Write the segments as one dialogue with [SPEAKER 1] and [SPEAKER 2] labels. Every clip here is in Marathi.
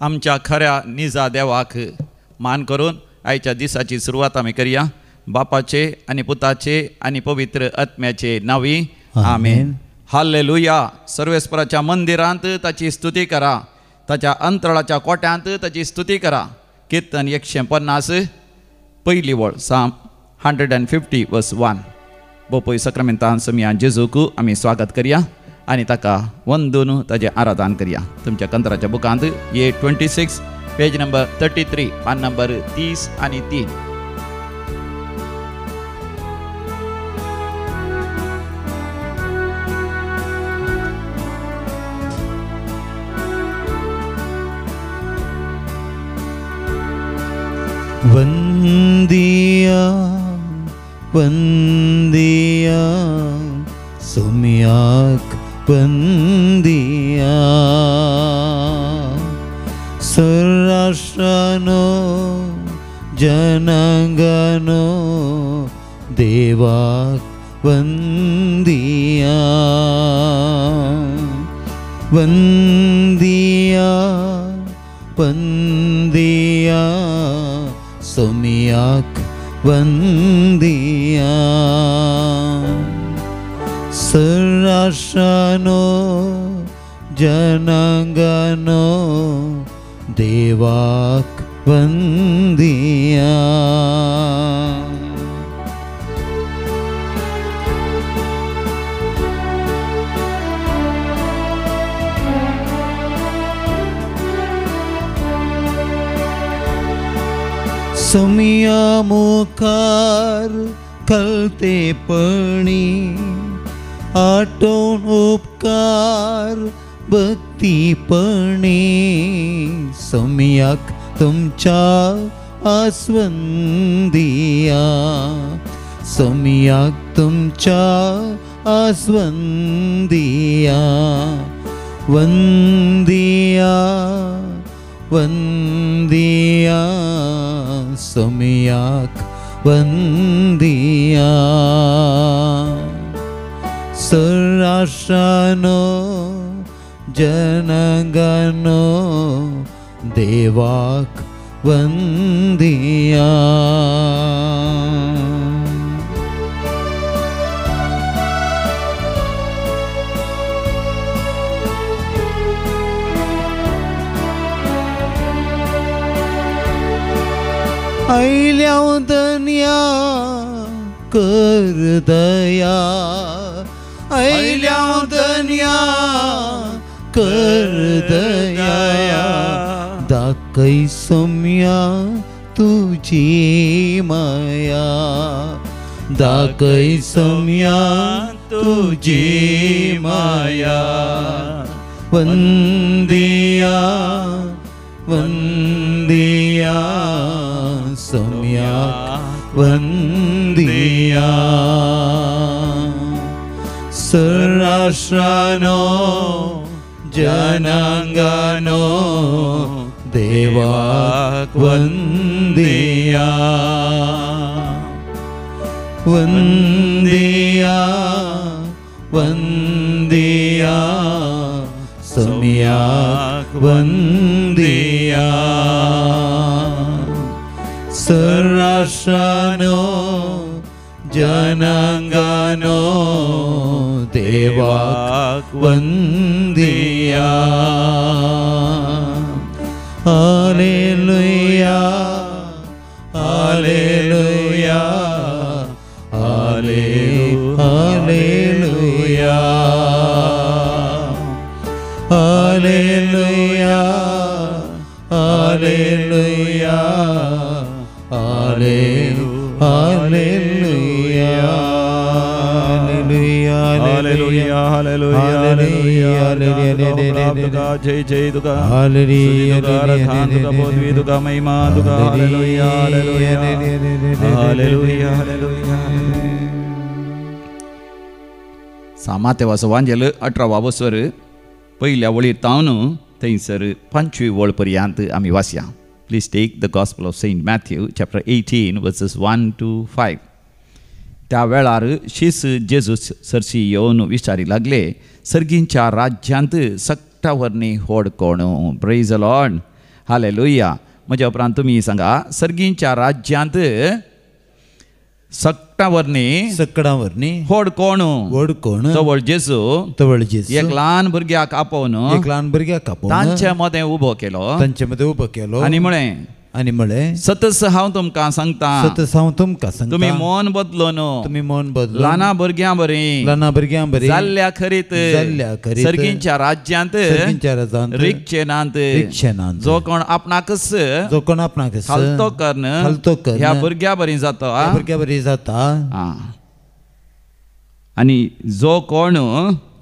[SPEAKER 1] आमच्या खऱ्या निजा देवाक मान करून आयच्या दिसाची सुरवात आमी करया. बापाचे आनी पुताचे आनी पवित्र आत्म्याचे नांवी आमेन. हाल्लेलुया. सर्वेस्पराच्या मंदिरांत ताची स्तुती करा, ताच्या अंतराळाच्या कोट्यांत ताची स्तुती करा. कीर्तन 150 पयली वळ साम 150 वर्स 1. बोपय सक्रामेंतान समिया जेजूक आमी स्वागत करया आनी ताका वंदून ताजें आराधन करया. तुमच्या कंत्राच्या बुकांत ये 26 पेज नंबर 33 पान नंबर 30 आनी 3.
[SPEAKER 2] वंदिया वंदिया सुम्याक वंदिया. सर्राष्ट्रानो जनांगानो देवाक वंदिया. वंदिया वंदिया सुम्याक वंदिया. सर्राष्ट्रानो जनांगानो देवाक वंदिया. सुम्या मुखार कलतेपणी आठवण उपकार भक्तीपणी. सुम्याक तुमच्या आस्वंदिया. सुम्याक तुमच्या आस्वंदिया. वंदिया वंदिया सुम्याक वंदिया. सर्राष्ट्रानो जनांगानो देवाक वंदिया. आयल्या दन्या कर दया. आयल्या दन्या कर दया. दाखय सुम्या तुजी माया. दाखय सुम्या तुजी माया. वंदिया वंदिया सुम्याक वंदिया. सर्राष्ट्रानो जनांगानो देवाक वंदिया. वंदिया वंदिया सुम्याक वंदिया. सर्राष्ट्रानो जनांगानो देवाक वंदिया. हालेलुया हालेलुया हालेलुया हालेलुया हालेलुया हालेलुया हालेलुया हालेलुया हालेलुया जय जय तुका हालेलुया तुका बोधवी तुका महिमा तुका हालेलुया हालेलुया हालेलुया हालेलुया. सामाते वासवांजेल 18 वसर पहिल्या वळीर तावन थंयसर 25 वळ पर्यंत आमी वाचया. Please take the gospel of Saint Matthew chapter 18 verses 1 to 5. त्या वेळार शीस जेजू सरसी येवन विचारी लागले, सर्गींच्या राज्यांत सक्टावरणी होड कोण? Praise the Lord.
[SPEAKER 1] हालेलुया. म्हज्या उपरांत तुमी सांगा, सर्गींच्या राज्यांत सक्टावरनी
[SPEAKER 3] सकडावरनी
[SPEAKER 1] व्हड कोण
[SPEAKER 3] व्हड कोण
[SPEAKER 1] जवळ जेजू
[SPEAKER 3] तवळ जेजू
[SPEAKER 1] एक ल्हान भुरग्याक आपोवन
[SPEAKER 3] एक ल्हान भुरग्याक कापून
[SPEAKER 1] तांचे मदें उबो केलो
[SPEAKER 3] तांचे मध्ये उबो केलो
[SPEAKER 1] आनी म्हळें,
[SPEAKER 3] आनी म्हळें
[SPEAKER 1] सतस हांव तुमकां सांगता,
[SPEAKER 3] सतत हांव तुमकां
[SPEAKER 1] तुमी
[SPEAKER 3] सांगता,
[SPEAKER 1] मन बदलोन
[SPEAKER 3] तुमी मन बदलो
[SPEAKER 1] ल्हाना भुरग्यां बरीं
[SPEAKER 3] ल्हाना भुरग्यां बरी
[SPEAKER 1] जाल्ल्या खरीत
[SPEAKER 3] जाल्ल्या खरीत
[SPEAKER 1] सर्गींच्या राज्यांत
[SPEAKER 3] सर्गींच्या राज्यांत
[SPEAKER 1] रिक्षेनांत
[SPEAKER 3] रिक्षेनांत
[SPEAKER 1] जो कोण आपणाकच
[SPEAKER 3] जो कोण आपणाक
[SPEAKER 1] खालतो करन
[SPEAKER 3] खालतो करन
[SPEAKER 1] ह्या भुरग्या बरी जाता.
[SPEAKER 3] त्या भुरग्या बरी जाता.
[SPEAKER 1] आनी जो कोण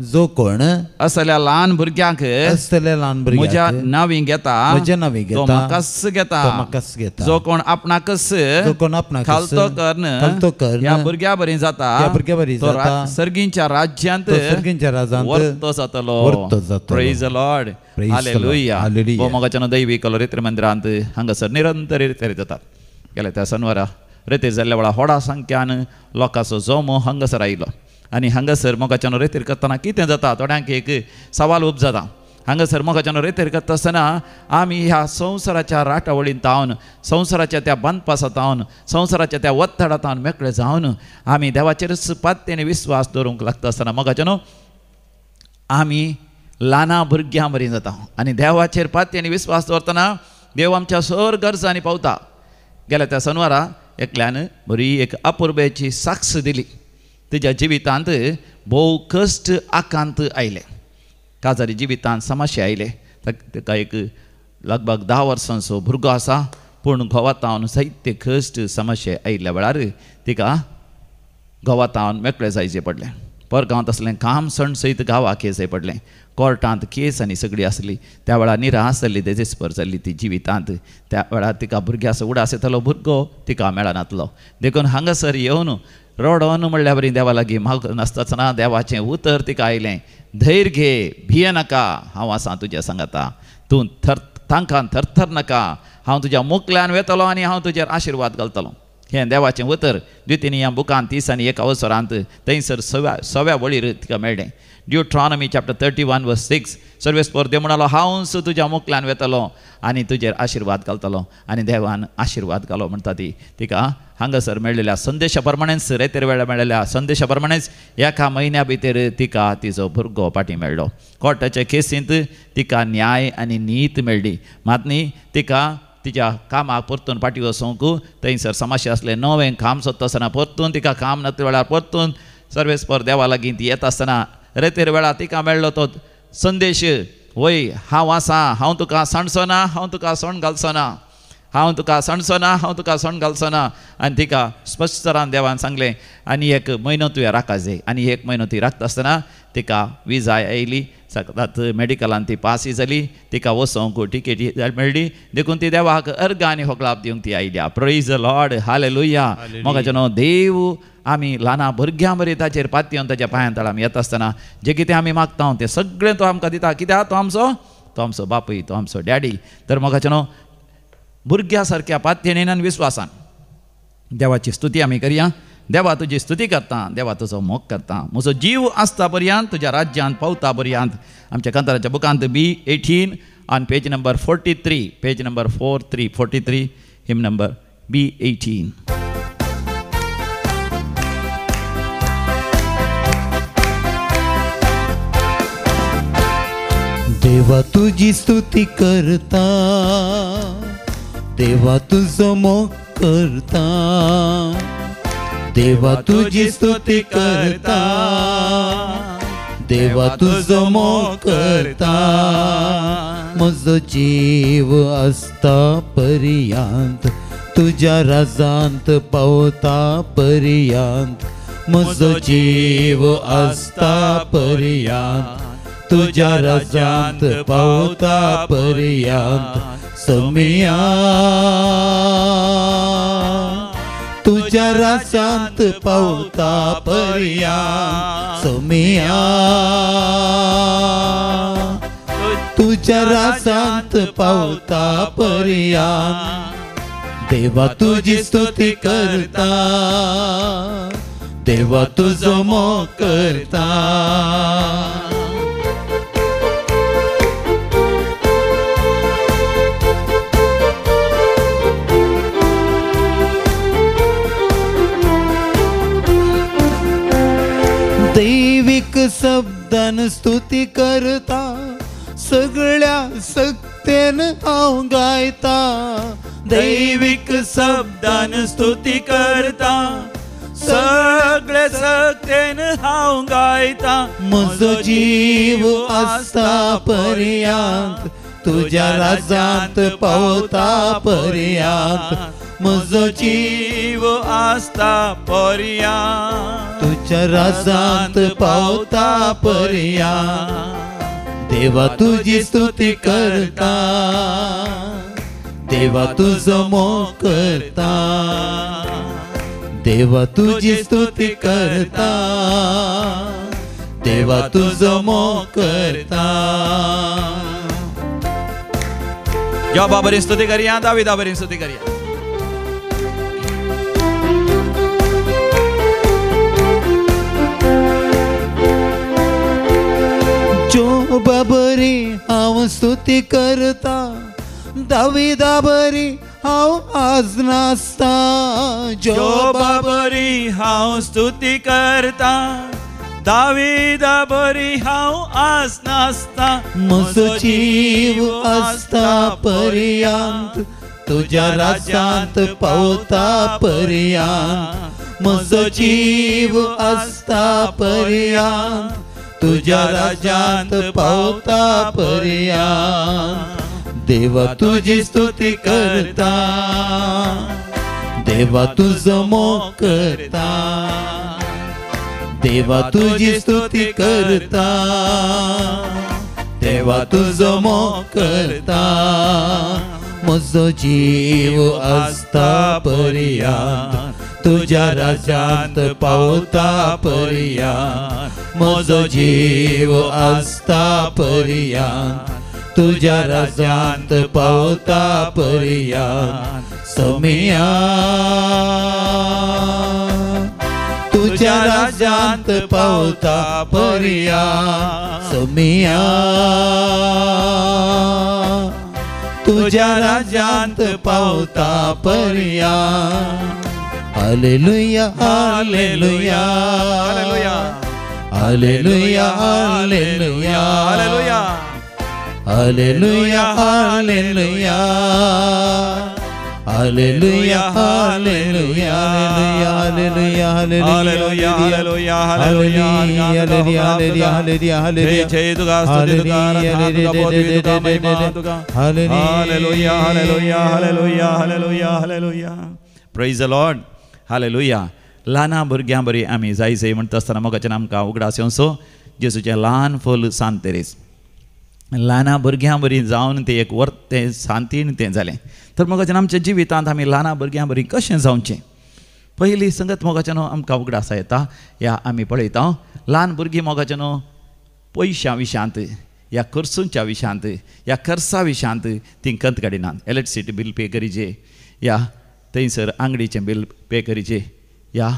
[SPEAKER 3] जो कोण
[SPEAKER 1] असल्या ल्हान भुरग्यांक
[SPEAKER 3] असलेल्या ल्हान
[SPEAKER 1] म्हज्या
[SPEAKER 3] भुरग्याक
[SPEAKER 1] नांवी घेता,
[SPEAKER 3] म्हज्या नांवी
[SPEAKER 1] तो
[SPEAKER 3] घेता,
[SPEAKER 1] म्हाकाच घेता.
[SPEAKER 3] तो म्हाकाच घेता.
[SPEAKER 1] जो कोण आपणाकच
[SPEAKER 3] जो कोण आपणाक
[SPEAKER 1] खालतो करन
[SPEAKER 3] खालतो करन
[SPEAKER 1] ह्या भुरग्या बरी जाता,
[SPEAKER 3] त्या भुरग्या बरी
[SPEAKER 1] तो
[SPEAKER 3] जाता.
[SPEAKER 1] सर्गींच्या राज्यांत
[SPEAKER 3] तो सर्गींच्या राज्यांत
[SPEAKER 1] वर्तो जातलो.
[SPEAKER 3] वर्तो जातलो.
[SPEAKER 1] Praise the Lord.
[SPEAKER 3] Praise the
[SPEAKER 1] hallelujah.
[SPEAKER 3] Lord. Hallelujah.
[SPEAKER 1] भोवमोगाच्यान दैवीक रितीर मंदिरांत हांगासर निरंतर रितीर जातात. गेल्या त्या शनिवारा रितीर जाल्ल्या वेळा व्हडा संख्यान लोकांचो जमो हांगासर आयलो. आनी हांगासर मोगाच्यान रितीर करतना कितें जाता, थोड्यांक एक सवाल उपजाता. हांगासर मोगाच्यान रितीर करता आसतना आमी ह्या संवसाराच्या राटावळीन तावन, संवसाराच्या त्या बंदपासांतावन, संवसाराच्या त्या वत्तडांतावन मेकळे जावन आमी देवाचेर सुपात्येन विस्वास दवरूंक लागता आसतना मोगाच्यान आमी ल्हाना भुरग्यां बरीं जाता. आनी देवाचेर पात्येन विस्वास दवरतना देव आमच्या सर गरजांनी पावता. गेल्या त्या शनिवारा एकल्यान बरी एक अपुर्बेची साक्ष दिली. तिच्या जिवितांत भोव कश्ट आकांत आयले, काजारी जिवितांत समस्या आयले. ताका एक लगभग 10 वर्सांचो भुरगो आसा, पूण घोवातावन साहित्य कश्ट समस्या आयिल्ल्या वेळार तिका घोवातावन मेकळे जायचें पडलें. परगांवांत असलें काम सण सयत गांवाक येवचें पडलें. कोर्टांत केस आनी सगळी आसली. त्या वेळार निराश जाल्ली, डेजेस्पर जाल्ली ती जिवितांत. त्या वेळार तिका भुरग्याचो उडास येतालो, भुरगो तिका मेळनातलो. देखून हांगासर येवन रडोन म्हणल्या बरी देवा लागीं मागून नासतना देवाचें उतर तिका आयलें. धैर्य घे, भिये नाका, हांव आसां तुज्या सांगाता. तूं तांकां थरथर नाका, हांव तुज्या मुखल्यान वेतलो आनी हांव तुजेर आशिर्वाद घालतलो. हें देवाचें उतर द्वितीय बुकांत 30:1 थंयसर 6व्या वळीर तिका मेळ्ळें. ड्युट्रॉनॉमी चॅप्टर 31:6 सर्वेस्पर देव म्हणलो, हांवच तुज्या मुखल्यान वेतलो आनी तुजेर आशिर्वाद घालतलो. आनी देवान आशिर्वाद घालो म्हणटा ती. तिका हांगासर मेळिल्ल्या संदेशा प्रमाणेच, रेतेर वेळा मेळिल्ल्या संदेशा प्रमाणेच एका म्हयन्या भितर तिका तिचो भुरगो फाटीं मेळ्ळो. कोर्टाच्या केसींत तिका न्याय आनी नीत मेळ्ळी. मात न्ही तिका तिच्या कामाक परतून फाटीं वचूंक थंयसर समस्या आसलें. नवें काम सोदता आसतना परतून तिका काम नासल्या वेळार परतून सर्वेस्पर देवा लागीं ती येता आसतना रेतेर वेळार तिका मेळ्ळो तो संदेश, वय हांव आसां, हांव तुका सणसो ना, हांव तुका सण घालचो ना, हांव तुका सणसो ना, हांव तुका सण घालचो ना. आनी तिका स्पश्ट तरान देवान सांगलें, आनी 1 म्हयनो तुवें राखा जाय. आनी 1 म्हयनो ती राखता आसतना तिका विजाय आयली. सगळ्यात मेडिकलान ती पासय जाली. तिका वचोंक टिकेटी मेळ्ळी. देखून ती देवाक अर्घ आनी होगलाप दिवंक ती आयल्या. Praise the Lord. हालेलुया. मोगाचें देव आमी ल्हाना भुरग्यां बरी ताचेर पातयेवन ताच्या पांयां तळ आमी येता आसतना जें कितें आमी मागता तें सगळें तो आमकां दिता. कित्याक तो आमचो बापूय, तो आमचो डॅडी. तर मोगाचें भुरग्या सारक्या पातयेन आनी विस्वासान देवाची स्तुती आमी करया. देवा तुजी स्तुती करता, देवा तुजो मोग करता. म्हजो जीव आसता पर्यंत तुज्या राज्यांत पावता पर्यंत. आमच्या कांताराच्या बुकांत B18 on page number 43, page number 43, him number B18.
[SPEAKER 3] देवा तुझी स्तुती करता, देवा तुझो मोग करता, देवा तुझी स्तुती करता, देवा तुझो मोग करता. म्हजो जीव आसता पर्यंत तुज्या राजांत पावता पर्यंत. म्हजो जीव आसता पर्यंत तुज्या राजांत पावता पर्यंत. समिया तुज्या राजांत पावता पर्यंत. समिया तुज्या राजांत पावता पर्यंत. देवा तुजी स्तुती करता, देवा तुजो मोग करता. शब्दान स्तुती करता सगळ्या सक्तेन हांव गायता
[SPEAKER 1] दैविक शब्दान स्तुती करता सगळे सक्तेन हांव गायता
[SPEAKER 3] म्हजो जीव आसता पर्यंत तुज्या राज्यांत पावता पर्यंत म्हजो
[SPEAKER 1] जीव आसता पर्यंत
[SPEAKER 3] तुज्या राज्यांत पावता पर्यंत देवा तुजी स्तुती करता देवा तुजो मोग करता देवा तुजी स्तुती करता देवा तुजो मोग करता
[SPEAKER 1] या बाबरी स्तुती करिया दाविदा बरी स्तुती करिया
[SPEAKER 3] जो बाबरी हांव स्तुती करता दाविदा बरी हांव आज नासता
[SPEAKER 1] जो बाबरी हांव स्तुती करता दाविदा बरी हांव आज नासता
[SPEAKER 3] म्हजो जीव आसता पर्यंत तुज्या राज्यांत पावता पर्यंत म्हजो जीव आसता पर्यंत तुज्या राज्यांत पावता पर्यंत देवा तुजी स्तुती करता देवा तुजो मोग करता देवा तुजी स्तुती करता देवा तुजो मोग करता म्हजो जीव आसता पर्यंत तुज्या राज्यांत पावता पर्यंत म्हजो जीव आसता पर्यंत तुज्या राज्यांत पावता पर्यंत समिया तुज्या राज्यांत पावता पर्यंत समिया तुज्या राज्यांत पावता पर्यंत हालेलुया हालेलुया हालेलुया हालेलुया हालेलुया हालेलुया हालेलुया हालेलुया हालेलुया हालेलुया हालेलुया
[SPEAKER 1] हालेलुया हालेलुया हालेलुया हालेलुया हालेलुया जय तुका स्तुती तुका आराधना तुका बोधी तुका महिमा तुका हालेलुया हालेलुया हालेलुया हालेलुया हालेलुया प्रेज द लॉर्ड हालेलुया ल्हान भुरग्यां बरी आमी जाय जाय म्हणटा आसतना मोगाचें आमकां उगडास येवचो जेजूचें ल्हान फूल सांत तेरेस ल्हान भुरग्यां बरी जावन ते एक वर्त तें शांतीन तें जालें तर मोगाचें आमच्या जिवितांत आमी ल्हान भुरग्यां बरी कशें जावचें पयली संगत मोगाचें न्हू आमकां उगडास येता ह्या आमी पळयता ल्हान भुरगीं मोगाचें न्हू पयशां विशांत ह्या खर्चूंच्या विशांत ह्या खर्चा विशांत तीं कंत काडिनात इलेक्ट्रिसिटी बील पे करीचे या थंयसर आंगडीचें बील पे करीचे ह्या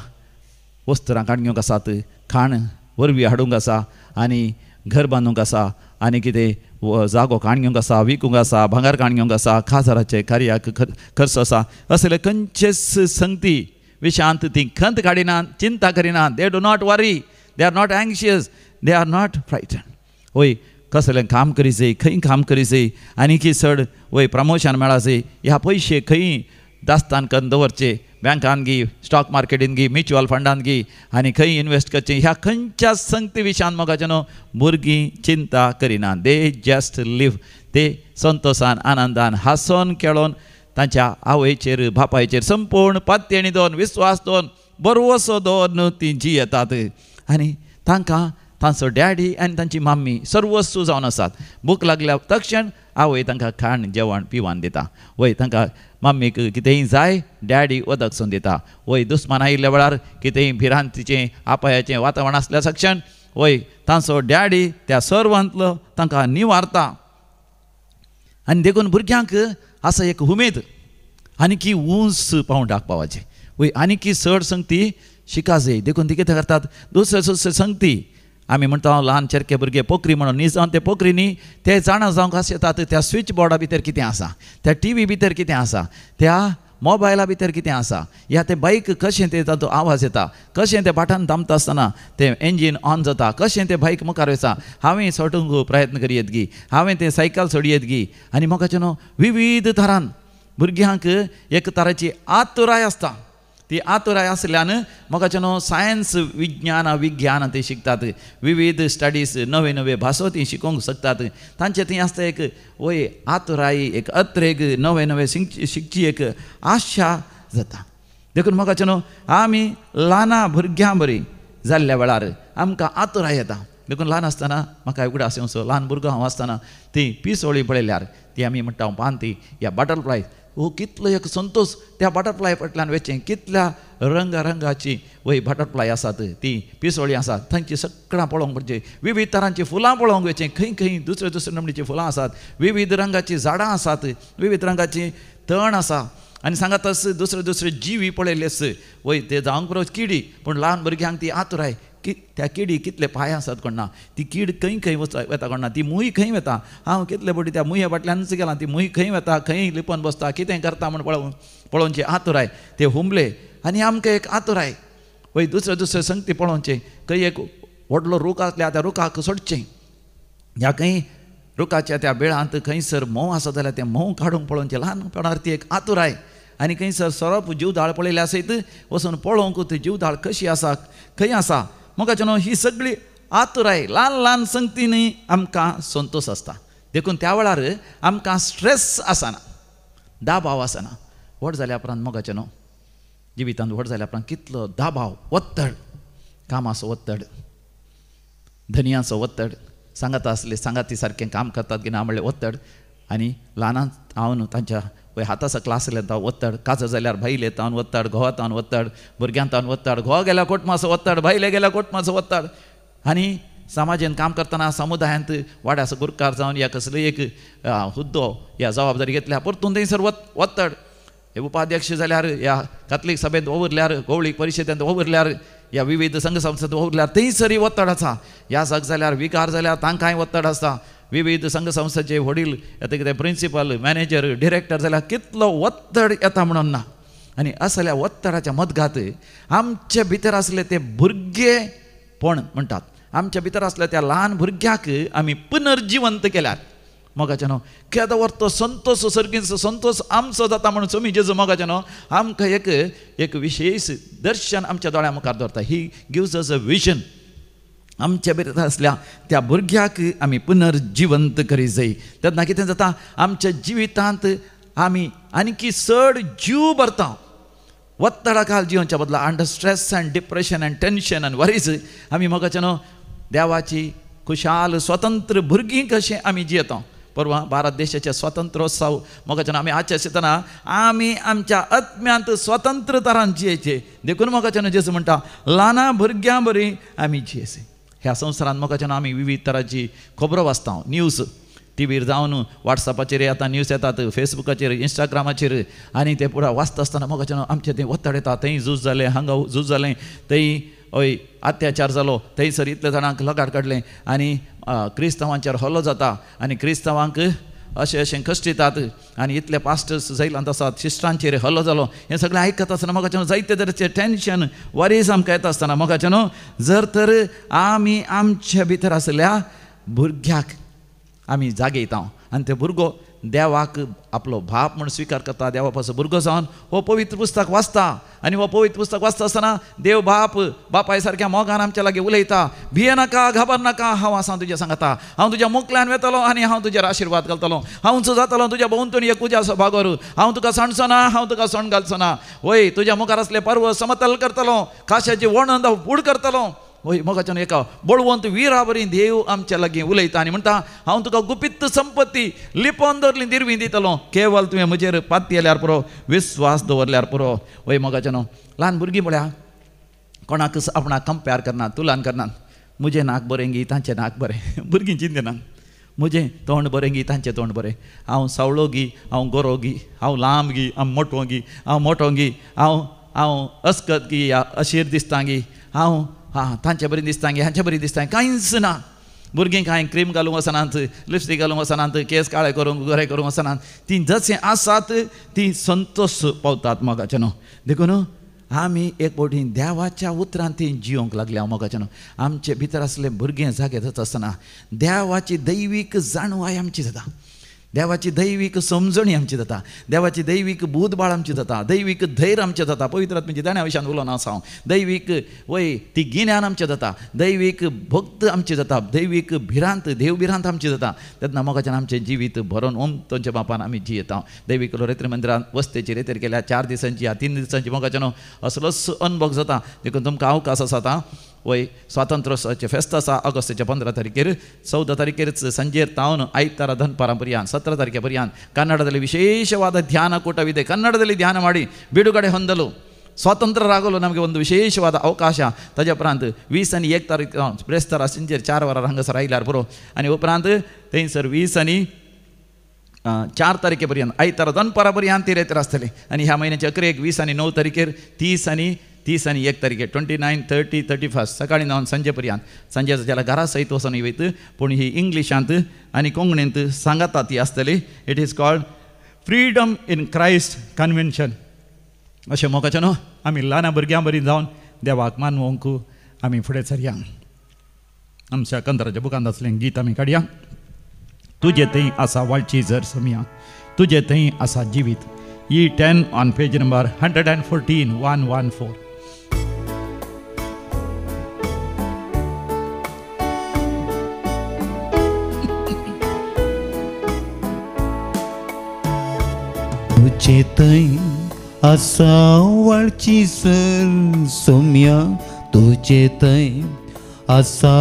[SPEAKER 1] वस्त्रां काडूंक आसात खाण वरवीं हाडूंक आसा आनी घर बांदूंक आसा आनी कितें जागो काणयोंक आसा विकूंक आसा भांगार काणयोंक आसा खासाराचे कार्याक खर्च आसा असले खंयचेच संगती विशांत ती खंत काडिनात चिंता करिनात they do not worry they are not anxious they are not frightened वय कसलें काम करीचे खंय काम करीचे आनी की चड वय प्रमोशन मेळाचे ह्या पयशे खंय दास्तान करून दवरचे बँकान गी स्टॉक मार्केटीन गी म्युच्युअल फंडान गी आनी खंय इन्वेस्ट करचें ह्या खंयच्या संगती विशांत मोगाचें न्हू भुरगीं चिंता करिनात दे जस्ट लिव ते संतोशान आनंदान हांसोन खेळोन तांच्या आवयचेर बापायचेर संपूर्ण पत्तेणी दवरून विस्वास दवरून बरवसो दवरून तीं जियेतात आनी तांकां तांचो डॅडी आनी तांची मम्मी सर्वस्व जावन आसात भूक लागल्या तक्षण आवय तांकां खाण जेवण पिवान दिता वय तांकां मम्मीक कितेंय जाय डॅडी उदकसून दिता वय दुस्मान आयिल्ल्या वेळार कितेंय भिरांतीचें आपायाचें वातावरण आसल्या तक्षण वय तांचो डॅडी त्या सर्वांतलो तांकां निवारता आनी देखून भुरग्यांक आसा एक उमेद आनी की उंच पावंडाक पावचें वय आनी की चड संगती शिका जाय देखून ती कितें करतात दुसरे संगती आमी म्हणटा ल्हान चरके भुरगे पोखरी म्हणून न्ही जावन ते पोखरींनी ते जाणा जावंक आसतात त्या स्विच बोर्डा भितर कितें आसा त्या टी व्ही भितर कितें आसा त्या मोबायला भितर कितें आसा या ते बाईक कशें ते तातूंत आवाज येता, कशें ते बाटान दामता आसतना तें इंजीन ऑन जाता, कशें तें बाईक मुखार वयता. हांवें सोडूंक प्रयत्न करी येत गी, हांवें तें सायकल सोडी येत गी. आनी म्हाका न्हू विविध तरान भुरग्यांक एक तराची आतुराय आसता. ती आतुराय आसल्यान म्हाका न्हू सायन्स विज्ञान ते शिकतात, विविध स्टडीज नवे नवे भासो ती शिकोवंक शकतात. तांचे थंय आसता एक वय आतुराय, एक अत्रेक नवे नवे शिकची एक आशा जाता. देखून म्हाका न्हू आमी ल्हाना भुरग्यां बरी जाल्ल्या वेळार आमकां आतुराय येता. देखून ल्हान आसतना म्हाका उगडास येवचो, ल्हान भुरगो हांव आसतना ती पिसोळी पळयल्यार ती आमी म्हणटा पांती या बटरफ्लाय, हो कितलो एक संतोश त्या बटरफ्लाय फाटल्यान वेचें, कितल्या रंगाची वय बटरफ्लाय आसात, ती पिसोळी आसात, थंयची सगळां पळोवंक पडचें. विविध तरांची फुलां पळोवंक वेचें, खंय खंय दुसरे नमणीची फुलां आसात, विविध रंगाची झाडां आसात, विविध रंगाची तण आसा. आनी सांगात दुसरे जिवी पळयलेस वय ते जावंक पुरो किडी, पूण ल्हान भुरग्यांक ती आतुराय की त्या किडी कितले पांय आसात कोणना, ती कीड खंय खंय वता कोणना, ती मुय खंय वता. हांव कितले फावटी त्या मुया फाटल्यानच गेलां, ती मुय खंय वता, खंय लिपोन बसता, कितें करता म्हण पळोवनची आतुराय ते हुमले. आनी आमकां एक आतुराय वय दुसरे संगती पळोवचें. खंय एक व्हडलो रूख आसल्यार त्या रुखाक सोडचें, ह्या खंय रुखाच्या त्या बेळांत खंयसर मोव आसा जाल्यार तें मोव काडूंक पळोवचें. ल्हानपणार ती एक आतुराय. आनी खंयसर सरप जीवदाळ पळयल्या सयत वचून पळोवंक ती जीवदाळ कशी आसा, खंय आसा. म्हाका न्हू ही सगळी आतुराय ल्हान ल्हान संगतींनी आमकां संतोश आसता. देखून त्या वेळार आमकां स्ट्रेस आसना, दाबाव आसना. व्हड जाल्या उपरांत म्हाका न्हू जिवितांत व्हड जाल्या उपरांत कितलो दाबाव, वत्तड, कामाचो वत्तड, धनयाचो वत्तड, सांगाती सारकें काम करतात की ना म्हणलें वत्तड. आनी ल्हानांत हांव न्हू तांच्या वय हाताचो क्लास येता वत्तड, काजर जाल्यार भाईल येता वत्तड, घोवातान वत्तड, भुरग्यांतान वत्तड, घोवा गेल्यार कोटमाचो वत्तड, भायले गेल्यार कोटमाचो वत्तड. आनी समाजान काम करतना समुदायांत वाड्याचो गुरकार जावन या कसलोय एक हुद्दो ह्या जबाबदारी घेतल्या परतून थंयसर वत्तड. हे उपाध्यक्ष जाल्यार ह्या कातलीक सभेंत उरल्यार, गवळीक परिशदेंत उरल्यार, ह्या विविध संघ संस्थेंत उरल्यार थंयसरी वत्तड आसा. ह्या जाग जाल्यार विकार जाल्यार तांकांय वत्तड आसता. विविध संघ संस्थेचे वडील येता कितें प्रिंसिपल, मॅनेजर, डिरेक्टर जाल्यार कितलो वत्तड येता म्हणून ना. आनी असल्या वत्तडाच्या मदगात आमचे भितर आसले ते भुरगेपण म्हणटात, आमच्या भितर आसल्या त्या ल्हान भुरग्याक आमी पुनर्जिवंत केल्यात. मोगाचें न्हू केदो व्हर संतोश सर्गीचो संतोश आमचो जाता म्हणून समी जेजू मोगाचें न्हू आमकां एक विशेश दर्शन आमच्या दोळ्या मुखार दवरता. He gives us a vision. आमच्या भितर आसल्या त्या भुरग्याक आमी पुनर्जिवंत करी जाय. तेन्ना कितें जाता, आमच्या जिवितांत आमी आनीकी चड जीव भरता. वत्तडा खाल जिवच्या बदला under stress end depression end tension end worries आमी मोगाचें न्हू देवाची खुशाल स्वतंत्र भुरगीं कशें आमी जियेता. परवा भारत देशाचे स्वातंत्र्योत्सव मोगाचें आमी आजच्या आसतना आमी आमच्या आत्म्यांत स्वतंत्र तरान जियेचे. देखून मोगाचें जेजू म्हणटा ल्हाना भुरग्यां बरी आमी जियेसे. ह्या संवसारांत मोगाचें आमी विविध तरांची खबरो वाचता, न्यूज टीव्हीर जावन वॉट्सॅपाचेर येता, न्यूज येतात, फेसबुकाचेर, इंस्टाग्रामाचेर, आनी ते पुरा वाचता आसतना मोगाचें आमचें तें वत्तड येता. थंय झूज जालें, हांगा झूज जालें, थंय हय अत्याचार जालो, थंयसर इतले जाणांक लगाड काडलें, आनी क्रिस्तांवांचेर हल्लो जाता, आनी क्रिस्तांवांक अशें कश्टितात, आनी इतले पास्टर्स जैलांत आसात, सिस्टरांचेर हल्लो जालो. हें सगळें आयकता आसतना मोगाचें जायते तरेचें टेन्शन, वरीज आमकां येता आसतना मोगाचें न्हू जर तर आमी आमच्या भितर आसल्या भुरग्याक आमी जागयता आनी ते भुरगो देवाक आपलो बाप म्हूण स्विकार करता, देवा पासून भुरगो जावन हो पवित्र पुस्तक वाचता. आनी हो पवित्र पुस्तक वाचता आसतना देव बापाय सारक्या मोगान आमच्या लागीं उलयता. भियेनाका, घाबर नाका, हांव आसा तुज्या सांगता, हांव तुज्या मुखल्यान वेतलो आनी हांव तुजेर आशिर्वाद घालतलो, हांवच जातलो तुज्या भोंवतणी एक उज्याचो भागोर, हांव तुका सणचो ना, हांव तुका सण घालचो ना. वय तुज्या मुखार असले पर्वत समतल करतलो, काश्याची वणंद फूड करतलो. वय मोगाच्यान एका बळवंत विरा बरी देव आमच्या लागीं उलयता आनी म्हणटा हांव तुका गुपित संपत्ती लिपोवन दवरली दिरवी दितलो, केवल तुवें म्हजेर पाती येल्यार पुरो, विस्वास दवरल्यार पुरो. वय मोगाच्यान ल्हान भुरगीं म्हळ्यार कोणाक आपणाक कंपेर करनात, तुलन करनात. म्हजें नाक बरें गी तांचें नाक बरें, भुरगीं चिंतनात. म्हजें तोंड बरें गी तांचें तोंड बरें, हांव सावळो गी, हांव गोरो गी, हांव लांब गी, हांव मोठो गी, हांव मोठो गी, हांव अस्कत गी या अशीर दिसता गी, हांव तांचे बरी दिसता गे हांचे बरी दिसता, कांयच ना. भुरगीं कांय क्रीम घालूंक वचनात, लिपस्टीक घालूंक वचनात, केस काळे करूंक गोरे करूंक वचनात. ती जशें आसात ती संतोश पावतात मोगाचे न्हू. देखून आमी एक फावटी देवाच्या उतरांत ती जिवंक लागल्या हांव मोगाचे न्हू. आमचे भितर असले भुरगें जागे जाता आसतना देवाची दैवीक जाणवाय आमची जाता, देवाची दैवीक समजणी आमची जाता, देवाची दैवीक बुधबाळ आमची जाता, दैवीक धैर्य आमचें जाता. पवित्र आत्म्याच्या दाण्या विशयान उलोवन आसा हांव. दैवीक वय ती गिन्यान आमचें जाता, दैवीक भक्त आमची जाता, दैवीक भिरांत देवभिरांत आमची जाता. तेन्ना मोगाच्यान आमचें जिवीत भरोवन ओमतोच्या बापान आमी जियेता. दैवीक रेत्र मंदिरांत वस्तेची रेतेर केल्या 4 दिसांची 3 दिसांची मोगाच्यान असलोच अनुभव जाता. देखून तुमकां अवकाश आसा वय स्वातंत्र्योत्सवाचे फेस्त आसा ऑगस्टाच्या 15 तारखेर. 14 तारखेरच संजेर तावन आयतारा दनपारां पर्यंत 17 तारखे पर्यंत ಕನ್ನಡದಲ್ಲಿ ವಿಶೇಷವಾದ ಧ್ಯಾನ ಕೂಟವಿದೆ. ಕನ್ನಡದಲ್ಲಿ ಧ್ಯಾನ ಮಾಡಿ ಬಿಡುಗಡೆ ಹೊಂದಲು ಸ್ವಾತಂತ್ರ್ಯರಾಗಲು ನಮಗೆ ಒಂದು ವಿಶೇಷವಾದ ಅವಕಾಶ. ताज्या उपरांत 20 आनी 1 तारीख ब्रेस्तारा सिंजेर 4 वरां हांगासर आयल्यार पुरो. आनी उपरांत थंयसर 20 आनी 4 तारखे पर्यंत आयतारा दनपारा पर्यंत ती रेतर आसतली. आनी ह्या म्हयन्याच्या अखेरेक 20 आनी 9 तारखेर 30 आनी 1 तारखेर 29, 30, 31 सकाळी 9 संजे पर्यंत. संजेचा ज्याला घरा सहित वचून येत पूण ही इंग्लिशांत आनी कोंकणींत सांगाता ती आसतली. It is called freedom in Christ convention. अशें मोगाचें न्हू. आमी ल्हान भुरग्यां बरी जावन देवाक मानवंक आमी फुडें सरया. आमच्या कंत्राच्या बुकांत आसलें गीत आमी काडया. तुजे थंय आसा वाळची झर सोम्या, तुजे थंय आसा जिवीत. E10 on page number 114, 114.
[SPEAKER 3] तुझे थंय आसा वाळची सर सोम्या, तुझे थंय आसा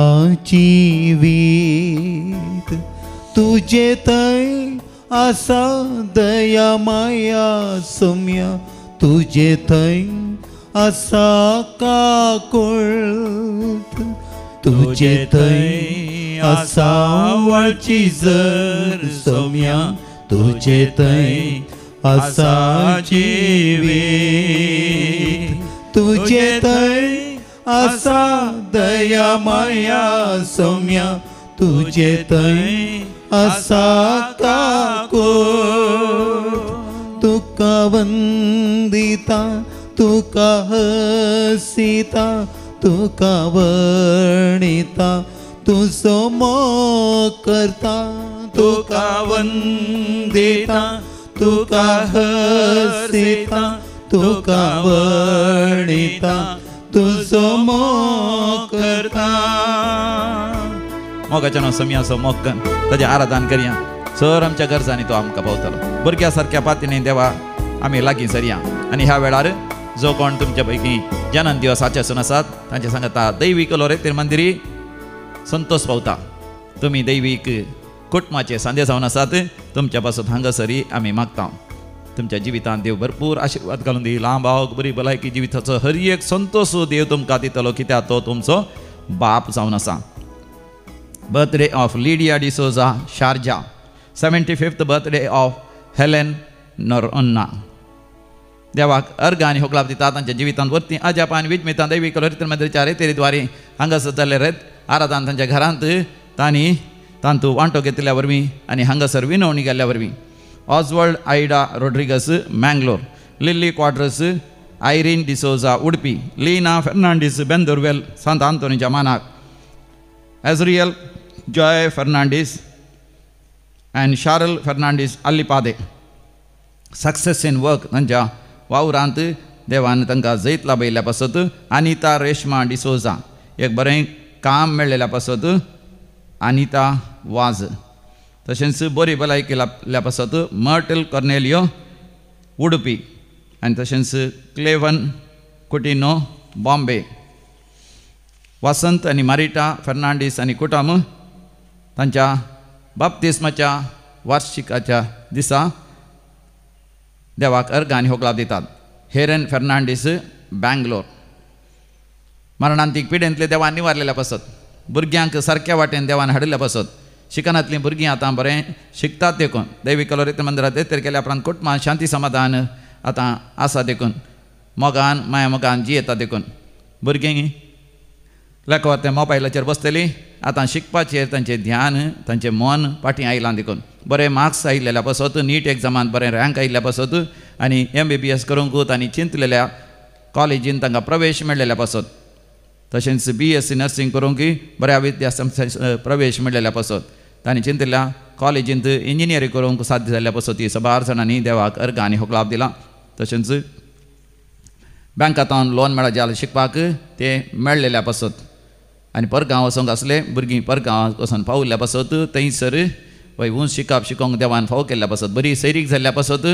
[SPEAKER 3] जिवीत. तुझे थंय आसा दया माया सोम्या, तुझे थंय आसा काकुळट. तुझे थंय आसा वाळची झर सोम्या, तुझे थंय आसा जिवीत. तुझे थंय आसा दया माया सोम्या, तुझे थंय आसा काकुळ. तुका वंदिता, तुका हसिता, तुका वर्णिता, तुजो मोग करता. तुका वंदिता, तुका हसिता, तुका वर्णिता, तुजो मोग करता.
[SPEAKER 1] मोगाच्यान समियाचो मोग कन ताजें आराधन करया. सर आमच्या गरजांनी तो आमकां पावतलो. भुरग्या सारक्या पातींनी देवा आमी लागीं सरया. आनी ह्या वेळार जो कोण तुमच्या पैकी जन्म दिवस आचेसून आसात तांचे सांगता दैवीक लोरेतेर मंदिरी संतोष पावता. तुमी दैवीक कुटुंबाचे सांदे जावन आसात. तुमच्या पासून हांगासरी आमी मागता. तुमच्या जिवितांत देव भरपूर आशिर्वाद घालून दी. लांबावक बरी भलायकी जिविताचो हर एक संतोष देव तुमकां दितलो, कित्याक तो तुमचो बाप जावन आसा. Birthday of Lydia D'Souza Sharjah. 75th birthday of Helen Noronha. देवाक अर्घ आनी होकलाप दिता. तांच्या जिवितांत वर्ती अजाप आनी विजमितां दैवीक लोरेतेर मंदिराच्या रेतेरीद्वारे हांगासर जाल्ले रेत आराधन तांच्या घरांत तांणी तांतू वांटो घेतल्या वरवीं आनी हांगासर विनवणी गेल्ल्या वरवीं. Oswald Ida Rodrigues Mangalore, Lily Quadros Irene D'Souza Udupi, Leena Fernandes Bendorwell सांत आंतोनीच्या मानाक, एजरियल Joy Fernandes and Sharal Fernandes Allipade. Success in work तांच्या वावरांत देवान तांकां जैत लाभयल्ल्या पासत. अनिता रेशमा डिसोजा एक बरें काम मेळ्ळेल्या पासत. अनिता वाज. तशेंच बरी भलायकी लाभल्या पासत मर्टल कॉर्नेलियो उडपी आनी तशेंच क्लेवन कुटिनो बॉम्बे. वसंत आनी मारिटा फेर्नांडीस आनी कुटुंब तांच्या बाप्तिस्माच्या वार्षिकाच्या दिसा देवाक अर्घ आनी होकलाप दितात. हेरेन फेर्नांडीस बँगलोर. मरणांतीक पिडेंतले देवान निवारलेल्या पासत. भुरग्यांक सारक्या वाटेन देवान हाडिल्ल्या पासत. शिकनांतलीं भुरगीं आतां बरें शिकतात देखून. दैवीक लोरेतेर मंदिरांत रेतेर केल्या उपरांत कुटुंबांत शांती समाधान आतां आसा देखून. मोगान माया मोगान जियेता देखून. भुरगीं लेखो ते मोबायलाचेर बसतलीं आतां शिकपाचेर तांचें ध्यान तांचें मन फाटीं आयलां देखून बरे मार्क्स आयिल्ल्या पासत नीट एग्जामांत बरें रँक आयिल्ल्या पासत आनी MBBS करूंकूच आनी चिंतलेल्या कॉलेजीन तांकां प्रवेश मेळिल्ल्या पासत तशेंच BSc नर्सींग करूंकय बऱ्या विद्यासंस्थेंत प्रवेश मेळिल्ल्या पासत तांणी चिंतलेल्या कॉलेजींत इंजिनियरींग करूंक साध्य जाल्ल्या पासत ही सबार जाणांनी देवाक अर्घ आनी होक दिला तशेंच बँकांत लोन मेळ्ळा जाल्यार शिकपाक ते मेळिल्ल्या पासत आनी परगांव वचोंक आसले भुरगीं परगांव वचोन पावल्ल्या पासत थंयसर उंच शिकोंक देवान फावो केल्ल्या पासत बरी सैरीक जाल्ल्या पासत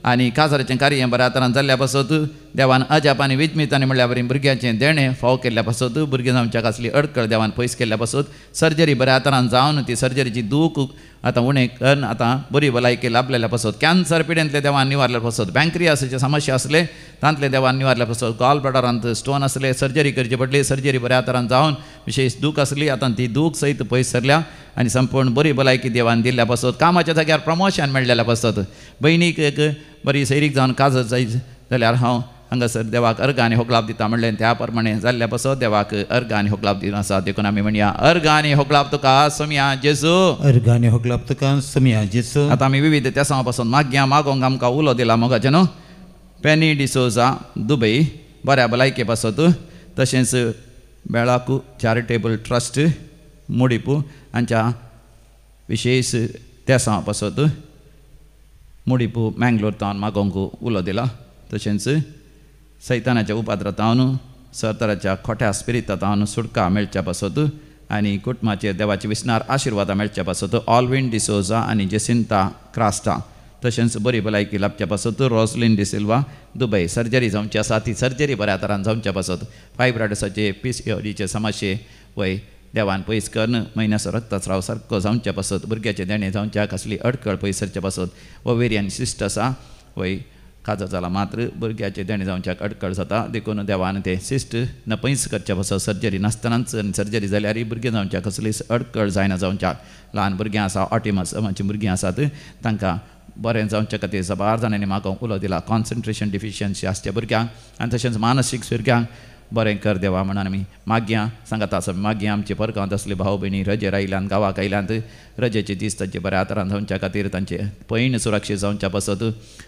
[SPEAKER 1] आनी काजाराचें कार्य बऱ्या तरान जाल्ल्या पासत देवान अजाप आनी विजमितांनी म्हणल्यार बरें भुरग्यांचें देणें फावो केल्ल्या पासत भुरगीं जावच्या कसली अडकळ देवान पयस केल्ल्या पासत सर्जरी बऱ्या तरान जावन ती सर्जरीची दूख आतां उणें करून आतां बरी भलायकी लाभलेल्या पासत कॅन्सर पिडेंतले देवान निवारल्या पासत पँक्रियासाचे समस्या आसले तांतले देवान निवारल्या पासत गॉल ब्लॅडरांत स्टोन आसले सर्जरी करची पडली सर्जरी बऱ्या तरान जावन विशेश दूख आसली आतां ती दूख सयत पयस सरल्या आनी संपूर्ण बरी भलायकी देवान दिल्ल्या पासत कामाच्या जाग्यार प्रमोशन मेळिल्ल्या पासत भयणीक एक बरी सैरीक जावन काजर जाय जाल्यार हांव हांगासर देवाक अर्घ आनी होक दिता म्हणलें त्या प्रमाणे जाल्ल्या पासत देवाक अर्घ आनी होक दिवन आसा देखून आमी म्हणया अर्घ आनी होक तुका सोम्या जेजू
[SPEAKER 3] अर्घ आनी होक तुका सोम्या जेजू
[SPEAKER 1] आतां आमी विविध त्या पासून मागया मागोंक आमकां उलो दिला मोगाचें न्हू पेनी डिसोजा दुबय बऱ्या भलायके पासत तशेंच बेळाकू चॅरिटेबल ट्रस्ट मुडिपू हांच्या विशेश त्या पासत मुडिपू मँगलोर तावन मागोंक उलो दिला तशेंच सैतानाच्या उपाद्रतावन सरतराच्या खोट्या स्पिरितांतावन सुटका मेळच्या पासत आनी कुटुंबाचेर देवाचे विस्नार आशिर्वादा मेळच्या पासत ऑल्विन डिसोजा आनी जेसिंता क्रास्टा तशेंच बरी भलायकी लाभच्या पासत रोसलिन डिसिल्वा दुबय सर्जरी जावची आसा ती सर्जरी बऱ्या तरान जावच्या पासत फायब्रॉइड्साचे PCODचे समस्ये वय देवान पयस करून म्हयन्याचो रक्तस्राव सारको जावच्या पासत भुरग्याचे देणे जावच्या कसली अडकळ पयस सरच्या पासत ओवेरियन सिस्ट आसा वय काजर जाला मात्र भुरग्याचे देणे जावच्याक अडकळ जाता देखून देवान ते सिस्ट न पयस करच्या पासत सर्जरी नासतनाच सर्जरी जाल्यार भुरगीं जावच्या कसलीच अडकळ जायना जावच्याक ल्हान भुरगीं आसा ऑटिमसाची भुरगीं आसात तांकां बरें जावच्या खातीर सबार जाणांनी म्हाका उलो दिला कॉन्सन्ट्रेशन डिफिशियन्सी आसच्या भुरग्यांक आनी तशेंच मानसीक भुरग्यांक बरें कर देवा म्हणून आमी मागया सांगात आसा मागया आमचे परगांवांत असले भाव भयणी रजेर आयल्यान गांवाक आयल्यांत रजेचे दीस तांचे बऱ्या तरान जावच्या खातीर तांचे पैण सुरक्षीत जावच्या पासत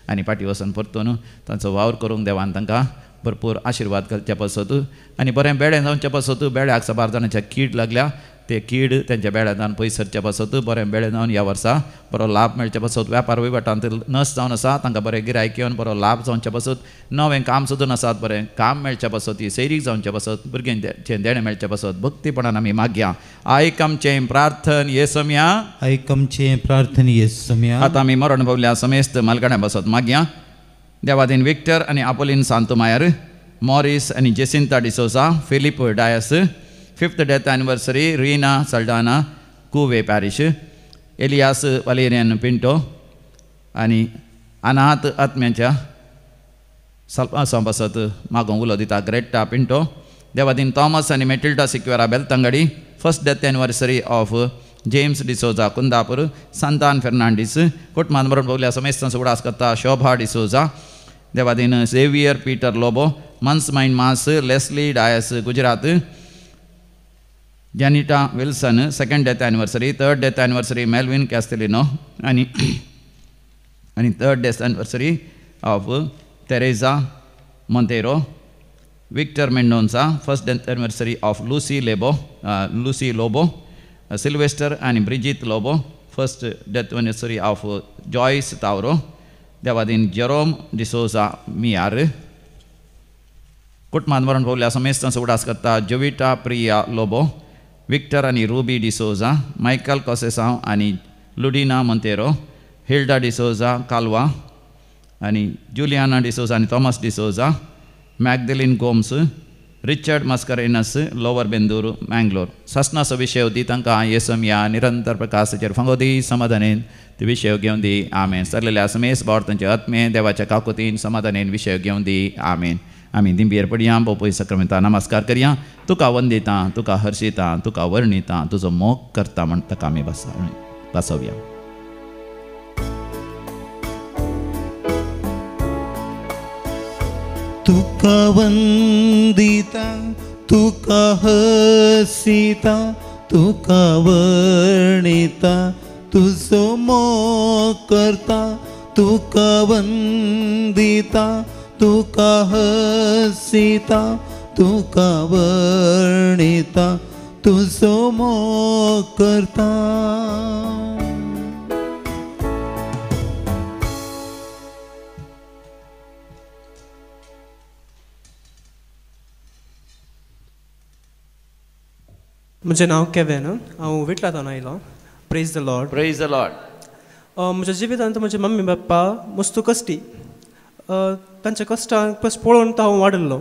[SPEAKER 1] आनी फाटीं वचून परतून तांचो वावर करूंक देवान तांकां भरपूर आशिर्वाद करच्या पासत आनी बरें बेडें जावच्या पासत बेड्याक सबार जाणांच्या कीड लागल्या ते कीड त्यांच्या बेड्यान पयस सरच्या पासत बरें बेडें जावन ह्या वर्सा बरो लाभ मेळच्या पासत वेपार वहिवाटांत नस जावन आसा तांकां बरें गिरायक येवन बरो लाभ जावच्या पासत नवें काम सोदून आसात बरें काम मेळच्या पासत ही सैरीक जावच्या पासत भुरग्यांचें देणें मेळच्या पासत भक्तीपणान आमी मागया आयक आमचें प्रार्थन येसम्या
[SPEAKER 3] आयक आमचें प्रार्थन येसम्या
[SPEAKER 1] आतां आमी मरण पावल्या समेस्त मालगाड्या पासत मागया देवादीन विक्टर आनी आपोलीन सांतोमायर मॉरिस आनी Jacintha D'Souza Philip Dias 5th death anniversary Reena Saldanha कुवे पॅरिश एलियास वालेरियन पिंटो आनी अनाथ आत्म्याच्या सल्पासा पासत मागोंक उलो दिता ग्रेटा पिंटो देवादीन थॉमस आनी Matilda Sequeira Belthangady 1st death anniversary of James D'Souza Kundapur सांतान फेर्नांडीस कुटुंबान मरण पावल्या समेस्तांचो उडास करता शोभा डिसोजा देवादीन झेवियर पीटर लोबो मन्स मायंड मास Leslie Dias Gujarat जॅनिटा Wilson 2nd death anniversary 3rd death anniversary Melvin Castelino आनी 3rd death anniversary of Teresa Monteiro Victor Mendonca 1st death anniversary of Lucy Lobo Sylvester आनी Bridget Lobo 1st death anniversary of Joyce Tauro देवादीन जेरोम डिसोजा मियार कुटुंबान मरण पावल्या समेस्तांचो उडास करता जोविटा प्रिया लोबो विक्टर आनी रूबी डिसोजा मायकल कोसेसांव आनी लुडिना मोंतेरो हिल्डा डिसोजा कालवा आनी जुलियाना डिसोजा आनी Thomas D'Souza Magdalene Gomes Richard Mascarenhas lower Bendur Mangalore ससनाचो विशय दी तांकां येसम्या निरंतर प्रकाशाचेर फंगोदी समाधानेन ते विशय घेवन दी आमेन सरलेल्या समेस बावर तांचे आत्मे देवाच्या काकुतीन समाधानेन विशय घेवन दी आमेन आमी दिंबेर पडया बोपय सक्रामेंता नमस्कार करया तुका वंदिता तुका हर्शिता तुका वर्णिता तुजो मोग करता म्हण ताका आमी बसवया
[SPEAKER 3] तुका वंदिता तुका हसिता तुका वर्णिता तुझो मोग करता तुका वंदिता तुका हसिता तुका वर्णिता तुझो मोग करता.
[SPEAKER 4] म्हजें नांव केवेन. हांव विटलांतल्यान आयलो. Praise the Lord.
[SPEAKER 1] Praise the Lord.
[SPEAKER 4] म्हज्या जिवितांत म्हजे मम्मी पप्पा मस्त कश्टी. तांच्या कश्टांक पळोवन हांव वाडल्लो.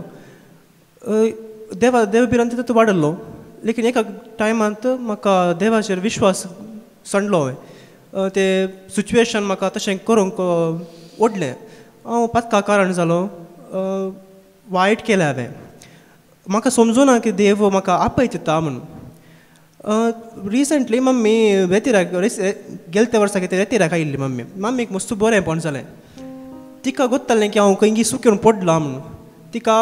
[SPEAKER 4] देव भिरांत तितूंत वाडल्लो. लेकीन एका टायमांत म्हाका देवाचेर विश्वास सणलो हांवें. ते सिच्युएशन म्हाका तशें करूंक ओडलें. हांव पातका कारण जालो. वायट केलें हांवें. म्हाका समजुना की देव म्हाका आपय दिता म्हणून. रिसंटली मम्मी वेतिराक गेले त्या वर्सा कितें वेतिराक आयिल्ली मम्मीक मस्त बरेंपण जालें. तिका गोत्तालें की हांव खंय सुकून पडला म्हणून. तिका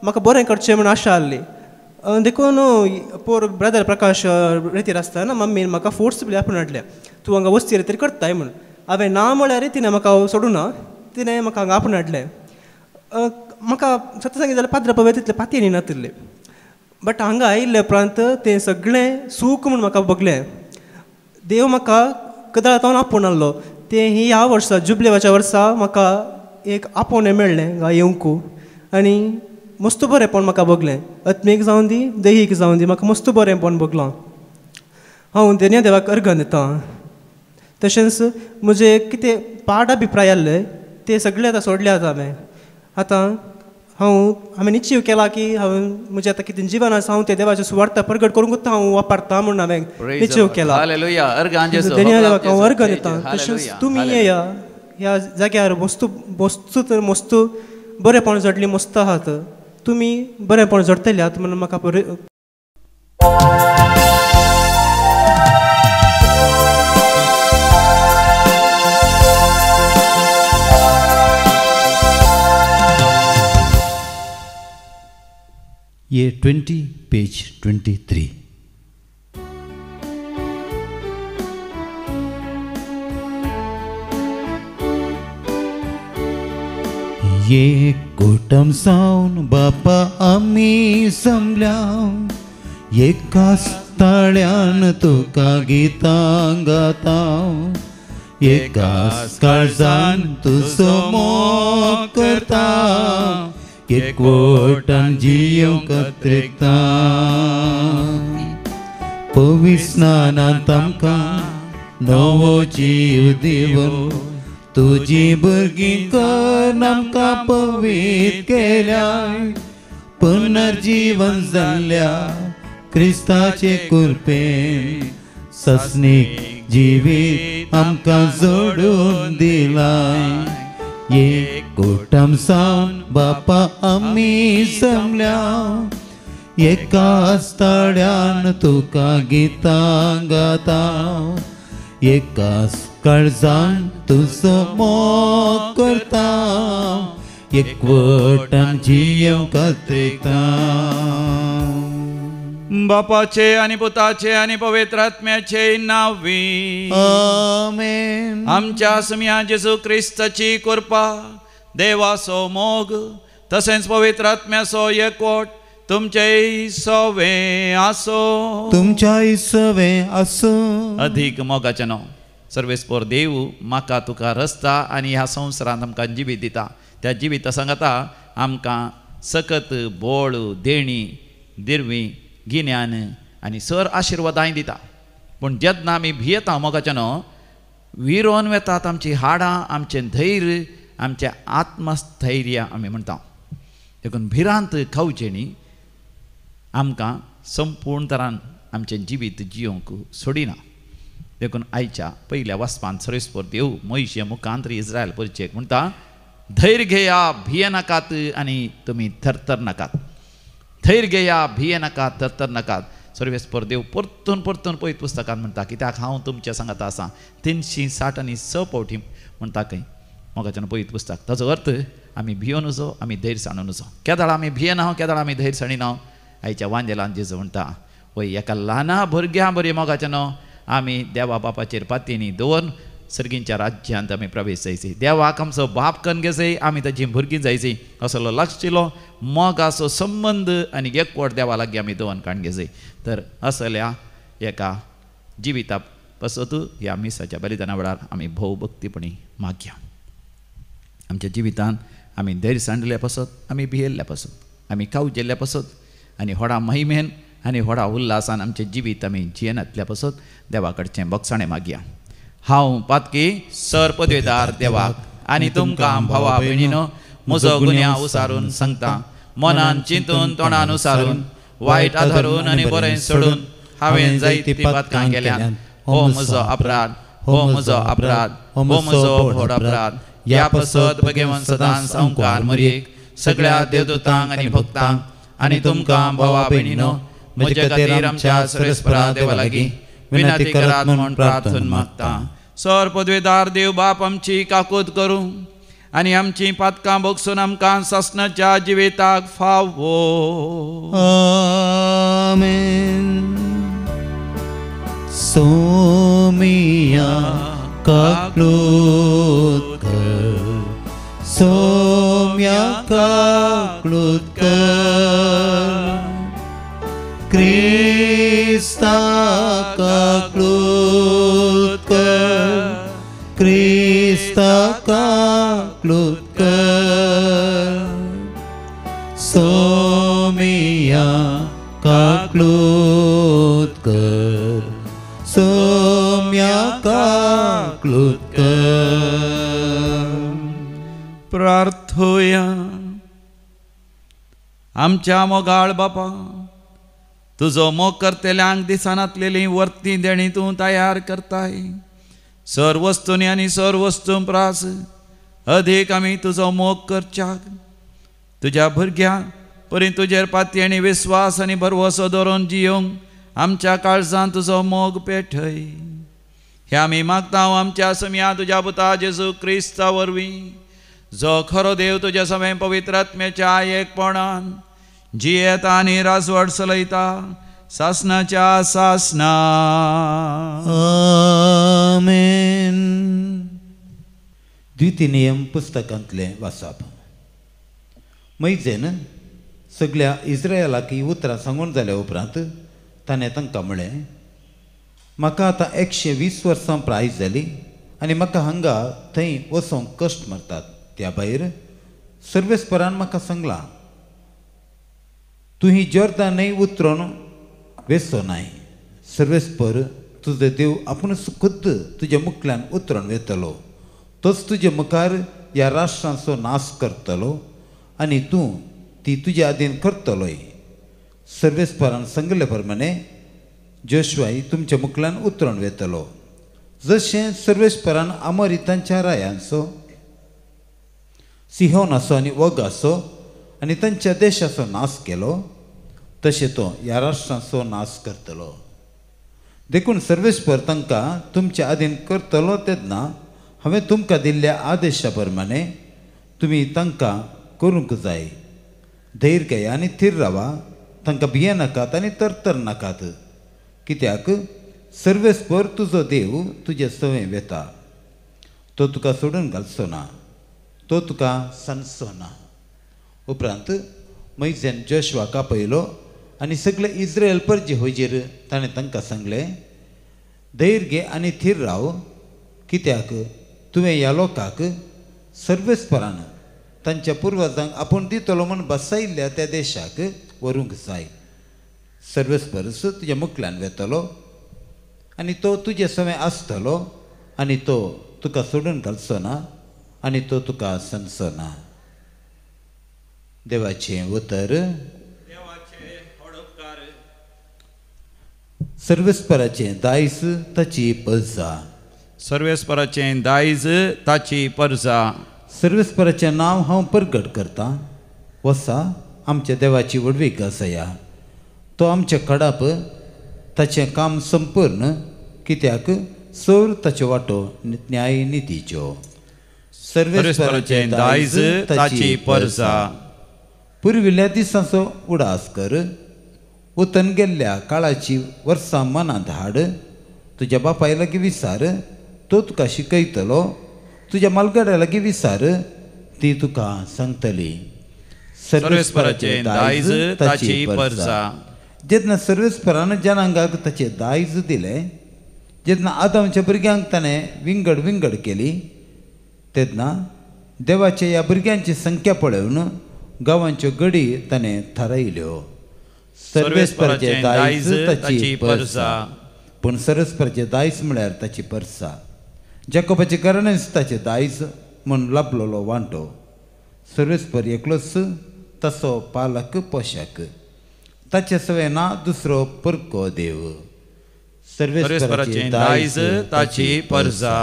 [SPEAKER 4] म्हाका बरें करचें म्हणून आशा आहली. देखून पोर ब्रदर प्रकाश रेतीर आसतना मम्मीन म्हाका फोर्सफुली आपूण हाडलें. तूं हांगा वस्ती तरी करताय म्हणून. हांवें ना म्हळ्यार तिणें म्हाका सोडूना. तिणें म्हाका हांगा आपूण हाडलें. म्हाका सत्य सांगीत जाल्यार पाद्रपवे तितले पातयेनी नातिल्ले. बट हांगा आयिल्ले उपरांत तें सगळें सूख म्हूण म्हाका बगलें. देव म्हाका कदाळांत आपोवन हाडलो. तें ह्या वर्सा जुबलेवाच्या वर्सा म्हाका एक आपोवणें मेळ्ळें हांगा येवंकू. आनी मस्त बरेंपण म्हाका बगलें. आत्मीक जावं दी दैहीक जावं दी म्हाका मस्त बरेंपण बगलां. हांव देन्या देवाक अर्घ दितां. तशेंच म्हजे कितें पाड अभिप्राय आहले ते सगळे आतां सोडले हांवें. आतां हांवें निश्चय केला की हांवें म्हजें आतां कितें जिवन आसा हांव ते देवाची सुवार्थ प्रगट करूंकूच हांव वापरता म्हणून हांवें निश्चय केला.
[SPEAKER 1] हालेलुया. अर्गांचेर
[SPEAKER 4] देन्या देवाक हांव अर्घ दितां. तशेंच तुमी येया ह्या जाग्यार मस्त मस्त बरेंपण जडली मस्त आहात. तुमी बरेंपण जडतले आहात म्हणून म्हाका
[SPEAKER 3] Year 20, page 23. ये कुटुंब सावन बापा आमी समल्या एकाच ताळ्यान तुका गितां गाता. एकाच काळजान तुजो मोग करता. एकवटान जियोंक त्रेकता. पवित्र स्नानांत आमकां नवो जीव दिवो. तुजी भुरगीं कर आमकां पवित्र केल्या. पुनर्जीवन जाल्ल्या क्रिस्ताचे कृपेन सस्नीक जिवीत आमकां जोडून दिलाय. एक कुटुंब सावन बापा आमी जमल्या एकाच ताळ्यान तुका गितां गाता. एकाच काळजान तुजो मोग करता. एकवटान जियोंक त्रेकता.
[SPEAKER 1] बापाचे आनी पुताचे आनी पवित्र आत्म्याचे नांवी.
[SPEAKER 3] आमेन.
[SPEAKER 1] आमच्या सम्या जेजू क्रिस्ताची कृपा, देवाचो मोग, तसेच पवित्र आत्म्याचो एकवट तुमचे सवे आसो.
[SPEAKER 3] तुमच्या सवे आसो.
[SPEAKER 1] अधिक मोगाचे न्हू. सर्वेस्पर देव म्हाका तुका रस्ता आनी ह्या संवसारांत आमकां जिवीत दिता. त्या जिविता सांगाता आमकां सकत बोळ देणी दिरवी गिन्यान आनी सर आशिर्वादाय दिता. पूण जेन्ना आमी भियेता मोगाचे न्हू, विरोन वेतात आमची हाडां, आमचें धैर्य, आमचें आत्मस्थैर्य आमी म्हणटा. देखून भिरांत खावचें न्ही. आमकां संपूर्ण तरान आमचें जिवीत जियोंक सोडिना. देखून आयच्या पयल्या वाचपांत सर्वेस्पर देव मोइशे मुखांत्र इस्रायल परिचयक म्हणटा, धैर्य घेया, भिये नाकात आनी तुमी थरथर नाकात. धैर्य घेया, भिये नाकात, थरथर नाकात. सर्वेस्पर देव परतून परतून पळयत पुस्तकांत म्हणटा, कित्याक हांव तुमच्या सांगात आसा. 360 फावटी म्हणटा खंय मोगाच्यान पळयत पुस्तक. ताचो अर्थ आमी भियोन वचो, आमी धैर्य साणून वचो. केदाळ आमी भियेना, केदाळ आमी धैर्य साणिना. आयच्या वांजेलान जेजू म्हणटा वय एका ल्हाना भुरग्यां बरी मोगाचें न्हू आमी देवा बापाचेर पातयेनी दवरून सर्गींच्या राज्यांत आमी प्रवेश जायची देवाक आमचो बाप करून घेवचो आमी ताची भुरगीं जायची असलो लक्षिलो मोगाचो संबंद आनी एकवट देवा लागीं आमी दवरून काडून घेवचो तर असल्या एका जिविता पासत ह्या मिसाच्या बलिदाना वेळार आमी भोव भक्तीपणी मागया आमच्या जिवितांत आमी धैर्य सांडल्या पासत आमी भियेल्ल्या पासत आमी कावजेल्ल्या पासत आनी व्हडा महिमेन आनी व्हडा उल्हासान आमचें जिवीत आमी जियेनातल्या पासत देवा कडचें बगसाणें मागया हांव पातकी सर पदवेदार देवाक आनी तुमकां भावा भयणीनो म्हजो गुन्यांव उसारून सांगता मनान चिंतून तोंडान उसारून वायट आधारून आनी बरें सोडून हांवें जायतीं पातकां केल्यात हो म्हजो अपराध हो म्हजो अपराध हो म्हजो व्हड अपराध ह्या पासत भगवान सदां संवकार मरयेक सगळ्या देवदूतांक आनी भक्तांक आनी तुमकां भावा भयणीनो म्हजे खातीर आमच्या सर्वेस्परा देवा लागीं विनंती करात म्हूण प्रार्थना मागता सर पदवेदार देव बाप आमची काकूत करूं आनी आमची पातकां बगसून आमकां ससनाच्या जिविताक फावो
[SPEAKER 3] आमेन सोमिया काकलूत कर सोम्या काकलूत कर क्रिस्ता काकलूत कर क्रिस्ता काकलूत कर सोमिया काकलूत कर सोम्या काकलूत कर
[SPEAKER 1] प्रार्थोया आमच्या मोगाळ बापा तुजो मोग करतेल्यांक दिसानातलेली वर्ती देणी तूं तयार करताय सर वस्तूंनी आनी सर वस्तूं प्रास अदीक आमी तुजो मोग करच्याक तुज्या भुरग्यांक परी तुजेर पातयेणी विस्वास आनी भरवसो दवरून जियोंक आमच्या काळजांत तुजो मोग पेठय हे आमी मागता आमच्या समिया तुज्या पुता जेजू क्रिस्ता वरवीं जो खरो देव तुजे समें पवित्र आत्म्याच्या एकपणान जियेता आनी राजवट चलयता सासनाच्या सासना
[SPEAKER 3] आमेन द्वितीनियम पुस्तकांतलें वाचप मैजेन सगळ्या इस्रायलाक ही उतरां सांगून जाल्या उपरांत ताणें तांकां म्हळें म्हाका आतां 120 वर्सां प्रायज जाली आनी म्हाका हांगा थंय वचोंक कश्ट मारतात त्या भायर सर्वेस्परान म्हाका सांगलां तूं ही जॉर्दान न्हंय उतरून वेचो नाय सर्वेस्पर तुजो देव आपुणूच खुद्द तुज्या मुखल्यान उतरून वेतलो तोच तुजे मुखार ह्या राष्ट्रांचो नाश करतलो आनी तूं ती तुज्या आदीन करतलोय सर्वेस्परान सांगले प्रमाणे जोशुआय तुमच्या मुखल्यान उतरून वेतलो जशें सर्वेस्परान अमोरितांच्या रायांचो सिहोनाचो आनी ओगाचो आनी तांच्या देशाचो नाश केलो तशें तो ह्या राष्ट्रांचो नाश करतलो देखून सर्वेस्पर तांकां तुमच्या आदीन करतलो तेन्ना हांवें तुमकां दिल्ल्या आदेशा प्रमाणे तुमी तांकां करूंक जाय धैर्य घेया आनी थीर रावा तांकां भियेनाकात आनी तरतर नाकात कित्याक सर्वेस्पर तुजो देव तुजे सवय वेता तो तुका सोडून घालचो ना तो तुका सांडचो ना उपरांत मैजेन जोशुआक आपयलो आनी सगळे इस्रायल परजे होजेर ताणें तांकां सांगलें धैर्य घे आनी थीर राव कित्याक तुवें ह्या लोकांक सर्वेस्परान तांच्या पुर्वजांक आपूण दितलो म्हूण बसयल्ल्या त्या देशाक व्हरूंक जाय सर्वेस्परस तुज्या मुखल्यान वेतलो आनी तो तुजे सवय आसतलो आनी तो तुका सोडून घालचो ना आनी तो तुका सांडचो ना देवाचें उतर सर्वेस्पराचें दायज ताची पर्जा
[SPEAKER 1] सर्वेस्पराचें दायज ताची पर्जा
[SPEAKER 3] सर्वेस्पराचें नांव हांव प्रगट करतां वसा आमच्या देवाची वडवीक आसया तो आमचे कडाप ताचें काम संपूर्ण कित्याक सौर ताचो वांटो न्याय नितीचो
[SPEAKER 1] सर्वेस्पराचें दायज ताची पर्जा
[SPEAKER 3] पुर्विल्ल्या दिसांचो उडास कर उतन गेल्ल्या काळाची वर्सां मनांत हाड, तुज्या बापाय लागीं विचार, तो तुका शिकयतलो, तुज्या मालगड्या लागीं विचार, ती तुका सांगतली.
[SPEAKER 1] सर्वेस्पराचे दायज ताची परसा.
[SPEAKER 3] जेन्ना सर्वेस्परान जनांगाक ताचे दायज दिलें, जेन्ना आदामच्या भुरग्यांक ताणें विंगड विंगड केली, तेन्ना देवाच्या ह्या भुरग्यांची संख्या पळोवन गांवांच्यो गडी ताणें थारायल्यो. सर्वेस्पराचे दायज ताची परसा. पूण सर्वेस्पराचे दायज म्हळ्यार ताची परसा. जाकोबाचे घराणेच ताचे दायज म्हूण लाभलोलो वांटो. सर्वेस्पर एकलोच तसो पालक पोशाक. ताचे सवे ना दुसरो परको देव.
[SPEAKER 1] सर्वेस्पराचे दायज ताची परसा.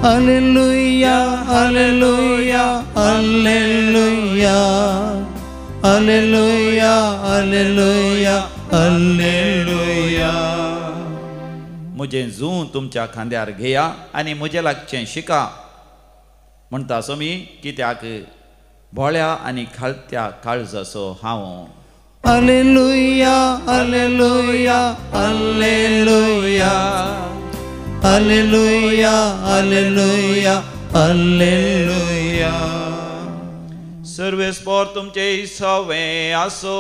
[SPEAKER 3] Alleluia, alleluia, alleluia, alleluia, alleluia, alleluia.
[SPEAKER 1] म्हजें जूं तुमच्या खांद्यार घेया आनी म्हजे लागचें शिका म्हणटा सोमी, कित्याक भोळ्या आनी खालत्या काळजाचो हांव.
[SPEAKER 3] Alleluia, alleluia, alleluia, alleluia, alleluia, alleluia.
[SPEAKER 1] सर्वेस्पर तुमचे सवे आसो.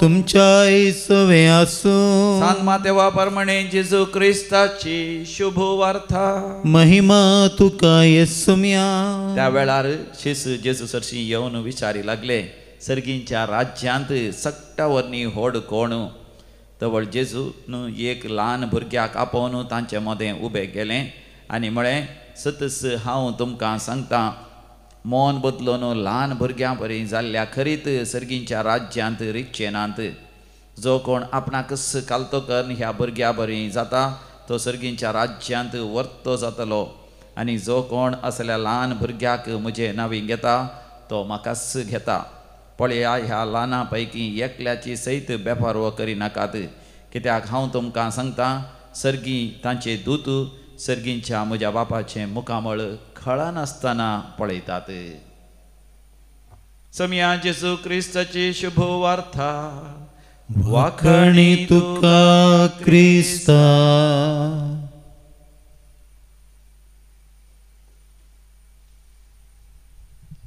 [SPEAKER 3] तुमच्या सवे आसो.
[SPEAKER 1] सान्मा देवा परमणे जेजू क्रिस्ताची शुभ वार्ता.
[SPEAKER 3] महिमा तुका येसुम्या.
[SPEAKER 1] त्या वेळार शिसू जेजू सरशी येवन विचारी लागले, सर्गींच्या राज्यांत सक्टावरनी होड कोण? तवळ जेजून एक ल्हान भुरग्याक आपोवन तांचे मदें उबें गेलें आनी म्हळें, सतस हांव तुमकां सांगता, मोन बदलोन ल्हान भुरग्यां परी जाल्ल्या खरीत सर्गींच्या राज्यांत रिक्षेनांत. जो कोण आपणाकच कालतो करून ह्या भुरग्या बरी जाता, तो सर्गींच्या राज्यांत वर्तो जातलो. आनी जो कोण असल्या ल्हान भुरग्याक म्हजे नांवी घेता, तो म्हाकाच घेता. पळया, ह्या ल्हाना पैकी एकल्याची सयत बेपारवो करिनाकात, कित्याक हांव तुमकां सांगता, सर्गी तांचे दूत सर्गींच्या म्हज्या बापाचें मुखामळ खळनासतना पळयतात. समिया जेजू क्रिस्ताची शुभ वार्ता.
[SPEAKER 3] वाखणी तुका क्रिस्ता.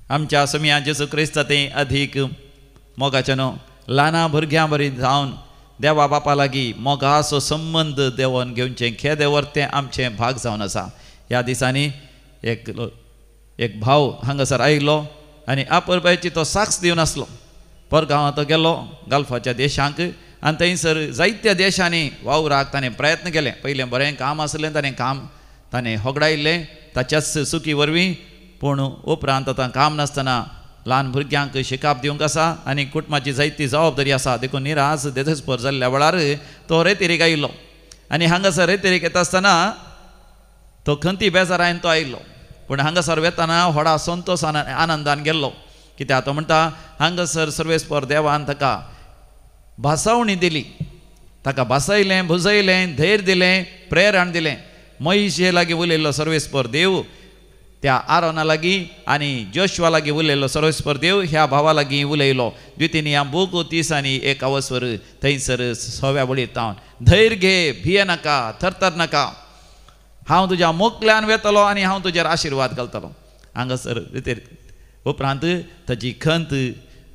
[SPEAKER 1] आमच्या समिया जेजू क्रिस्त ते अधिक मोगाचें न्हू. ल्हाना भुरग्यां बरी जावन देवा बापा लागीं मोगाचो संबंद देवोन घेवचें, खेदे वर्तें आमचें भाग जावन आसा. ह्या दिसांनी एक भाव हांगासर आयिल्लो आनी आपुरबायेची तो साक्ष दिवन आसलो. परगांवां तो गेलो गल्फाच्या देशांक आनी थंयसर जायत्या देशांनी वावराक ताणें प्रयत्न केले. पयलें बरें काम आसलें, ताणें होगडायिल्लें ताच्याच सुखी वरवीं. पूण उपरांत आतां काम नासतना ल्हान भुरग्यांक शिकाप दिवंक आसा आनी कुटुंबाची जायती जबाबदारी आसा. देखून निराश देजस्पर जाल्ल्या वेळार तो रेतेरीक आयिल्लो आनी हांगासर रेतेरीक येता आसतना तो खंती बेजारायन तो आयिल्लो. पूण हांगासर वेताना व्हडा संतोशान आनंदान गेल्लो. कित्याक तो म्हणटा, हांगासर सर्वेस्पर देवान ताका भासावणी दिली, ताका भासयलें, बुजयलें, धैर्य दिलें, प्रेरण दिलें. मयशे लागीं उलयल्लो सर्वेस्पर देव त्या आरोना लागीं आनी जोशुआ लागीं उलयल्लो सर्वेस्पर देव ह्या भावा लागीं उलयलो. द्वितीनिया बूक 30 आनी 1 थंयसर 6व्या वळीर तावन, धैर्य घे, भिये नाका, थरथर नाका, हांव तुज्या मोकल्यान वेतलो आनी हांव तुजेर आशिर्वाद घालतलो. हांगासर उपरांत ताची खंत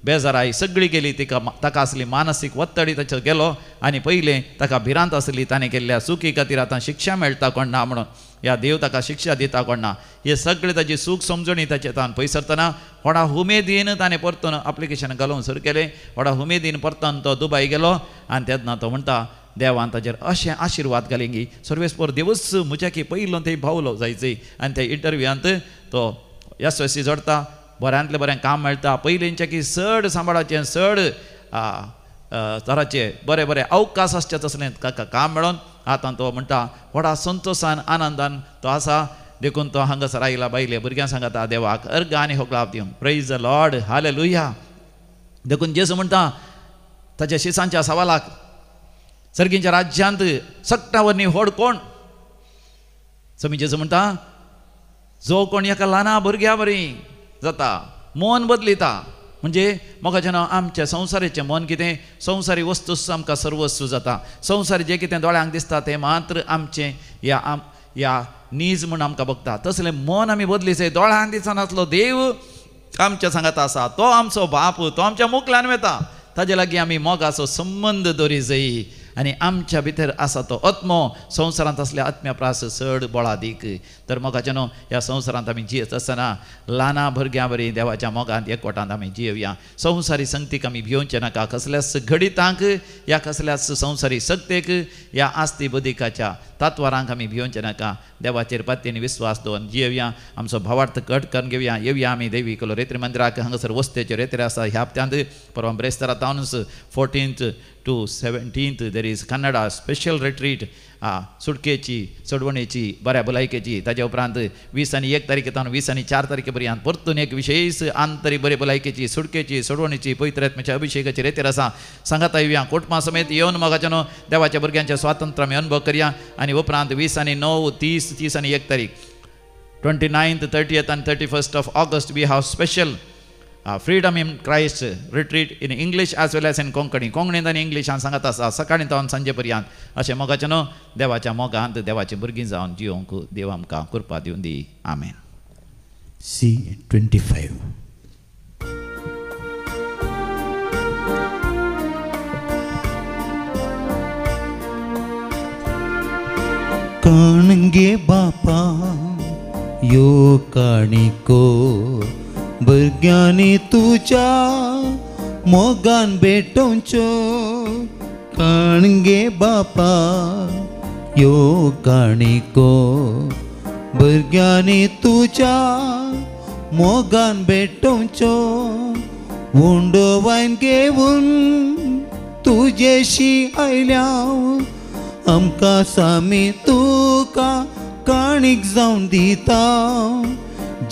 [SPEAKER 1] बेजाराय सगळी गेली. ताका आसली मानसीक वत्तडी ताचेर गेलो आनी पयलें ताका भिरांत आसली ताणें केल्ल्या चुकी खातीर आतां शिक्षा मेळटा कोण ना म्हणून. ह्या देव ताका शिक्षा दिता कोण ना. हे सगळे ताची सूख समजणी ताचे तान पयसरतना व्हडा उमेदीन ताणें परतून एप्लिकेशन घालून सुरू केलें. व्हडा उमेदीन परतून तो दुबय गेलो आनी तेन्ना तो म्हणटा, देवान ताचेर अशें आशिर्वाद घालीं की सर्वेस्पर देवच म्हज्या की पयलो थंय भावलो जायचें. आनी त्या इंटरव्यूआंत तो यशस्वी जोडटा, बऱ्यांतलें बरें काम मेळटा. पयलींचें की चड सांबाळाचें, चड तराचे बरे बरे अवकाश आसचे तसलें ताका काम मेळोन आतां तो म्हणटा व्हडा संतोशान आनंदान तो आसा. देखून तो हांगासर आयला बायले भुरग्यांक सांगता देवाक अर्घ आनी होगलाप दिवंक. Praise the Lord, hallelujah. देखून जेजू म्हणटा ताच्या शिसांच्या सवालाक, सर्गींच्या राज्यांत सक्टावरनी व्हड कोण? समी जेजू म्हणटा जो कोण एका ल्हाना भुरग्या बरी जाता मन बदलिता म्हणजे म्हाका जेन्ना आमच्या संवसाराचें मन कितें संवसारी वस्तूच आमकां सर्वस्व जाता संवसारी जें कितें दोळ्यांक दिसता तें मात्र आमचें ह्या नीज म्हूण आमकां बगता तसलें मन आमी बदलीचें दोळ्यांक दिसनासलो देव आमच्या सांगात आसा तो आमचो बाप तो आमच्या मुखल्यान वेता ताजे लागीं आमी मोगाचो संबंद दवरी जायी आनी आमच्या भितर आसा तो आत्मो संवसारांत असल्या आत्म्या प्रास चड बोळा दीक तर मोगाचें न्हू ह्या संवसारांत आमी जियेत आसतना ल्हाना भुरग्यां बरी देवाच्या मोगांत एकवटांत आमी जियेवया संवसारी संगतीक आमी भिवचें नाका कसल्याच घडितांक या कसल्याच संवसारी सक्तेक या आस्ती बुदिकाच्या तात्वारांक आमी भिवचें नाका देवाचेर पातयेन विस्वास दवरून जियेवया आमचो भावार्थ कट करून घेवया येवया आमी देवी कलो रेत्री मंदिराक हांगासर वस्तेचे रेत्री आसा ह्या हप्त्यांत परवा ब्रेस्तारा टाउन्स 14th to 17th there is Kannada special retreat सुटकेची सोडवणेची बऱ्या भलायकेची ताज्या उपरांत 20 आनी 1 तारखेतान 20 आनी 4 तारखे पर्यंत परतून एक विशेष आंतरीक बरे भलायकेची सुटकेची सोडवणेची पवित्र आत्म्याच्या अभिषेकाची रेतीर आसा सांगाता येवया कुटुंबा समेत येवन मोगाचें न्हू देवाच्या भुरग्यांचे स्वातंत्र्य आमी अनुभव करया आनी उपरांत 20 आनी 9 30 आनी 1 तारीख 29th 30th and 31st of August we have special freedom in Christ retreat in English as well as in Konkani कोंकणींत आनी इंग्लिशान सांगत आसा सकाळीं तावन सांजे पर्यंत अशें मोगाचें न्हू देवाच्या मोगांत देवाची भुरगीं जावन जिवंक देव आमकां कृपा दिवन दी आमेन
[SPEAKER 3] C25 काणगे बापा यो काणिको भुरग्यांनी तुज्या मोगान भेटोवच्यो काणगे बापा यो काणिको भुरग्यांनी तुज्या मोगान भेटोवच्यो उंडो वायन घेवन तुजेशी आयल्या आमकां सामी तुका काणीक जावन दिता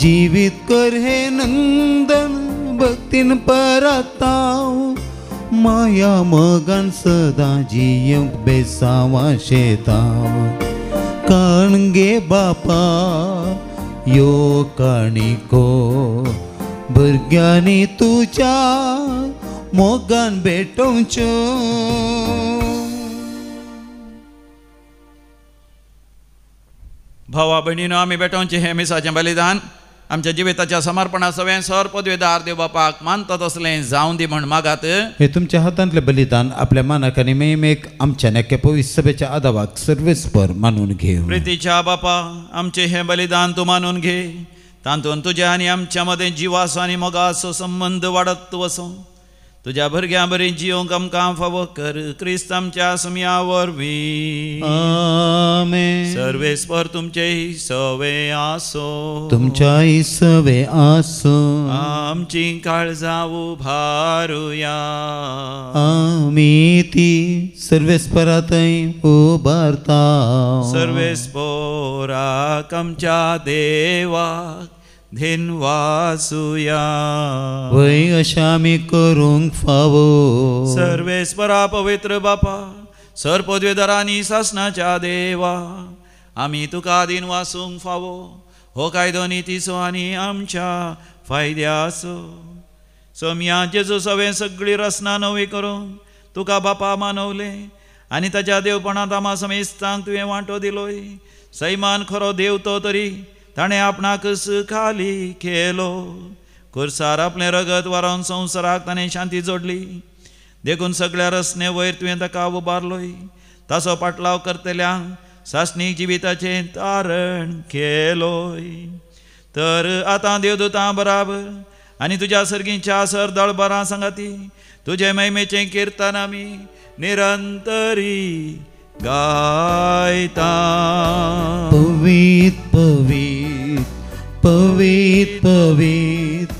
[SPEAKER 3] जीवित कर हे नंदन भक्तीन परता माया मोगान सदां जियेवंक बेसांवा शेता काणगे बापा यो काणिको भुरग्यांनी तुज्या मोगान भेटोवच्यो
[SPEAKER 1] भावा भयणीनो आमी भेटोवचें हें मिसाचें बलिदान आमच्या जिविताच्या समर्पणा सवें सर पदवेदार देव बापाक मानता तसलें जावं दी म्हण मागात
[SPEAKER 3] हे तुमच्या हातांतलें बलिदान आपल्या मानाक आनी मेमेक आमच्या नेके पवित्र सभेच्या आदावाक सर्वेस्पर मानून घेव
[SPEAKER 1] प्रितीच्या बापा आमचें हें बलिदान तूं मानून घे तातूंत तुज्या आनी आमच्या मदें जिवाचो आनी मोगाचो संबंद वाडत वचो तुज्या भुरग्यां बरी जिवंक आमकां फावो कर क्रिस्त आमच्या सुमया वरवीं
[SPEAKER 3] आमेन
[SPEAKER 1] सर्वेस्पर तुमचे सवे आसो
[SPEAKER 3] तुमच्याय सवे आसो
[SPEAKER 1] आमची काळजां उभारुया
[SPEAKER 3] आमी ती सर्वेस्परांतय उबारता
[SPEAKER 1] सर्वेस्पराक आमच्या देवाक धेन वासुया
[SPEAKER 3] वय अशें आमी करूंक फावो
[SPEAKER 1] सर्वेस्परा पवित्र बापा सर पदवेदारांनी शासनाच्या देवा आमी तुका दिन वासूंक फावो हो कायदो नितीचो आनी आमच्या फायद्याचो सोम्या जेजू सवें सगळी रचना नवी करून तुका बापा मानवले आनी ताच्या देवपणांत आमा समेस्तांक तुवें वांटो दिलोय सैमान खरो देव तो तरी ताणें आपणाक खाली केलो खुर्सार आपलें रगत वारोवन संवसाराक ताणें शांती जोडली देखून सगळ्या रचने वयर तुवें ताका उबारलोय ताचो पाटलाव करतल्यांक शासनीक जिविताचें तारण केलोय तर आतां देवदूतां बराबर आनी तुज्या सर्गीच्या सर दळबरां सांगाती तुजे महिमेचें किर्तन आमी निरंतरी गायता
[SPEAKER 3] पवित पवित पवित पवित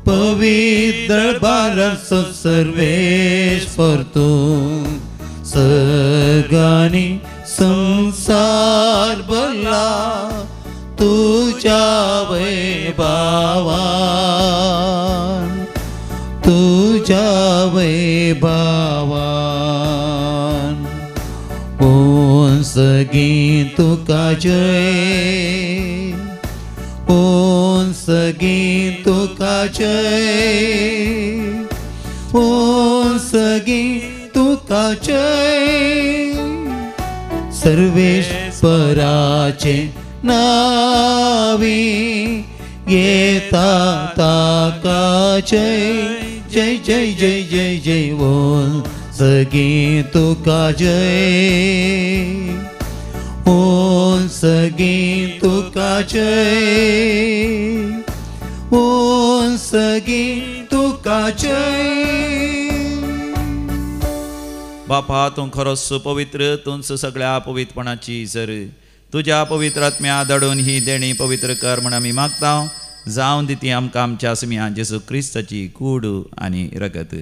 [SPEAKER 3] पवित दरबाराचो सर्वेस्पर तूं सगानी संसार भरला तुज्या वैभवान तुज्या वैभवान सगळी तुका जय, ओन सगळी तुका जय, ओन सगळी तुका जय. सर्वेश्वराचे नावी येता ताका जय, जय जय जय जय जय. ओन सगळी तुका जय, ओन सगळी तुका जय, ओन सगळी तुका जय.
[SPEAKER 1] बापा तूं खरोच पवित्र, तूंच सगळ्या पवित्रपणाची झर. तुज्या पवित्र आत्म्या दडून ही देणी पवित्र कर म्हण आमी मागता. जावन दिती आमकां आमच्या समिया जेजू क्रिस्ताची कूड आनी रगत.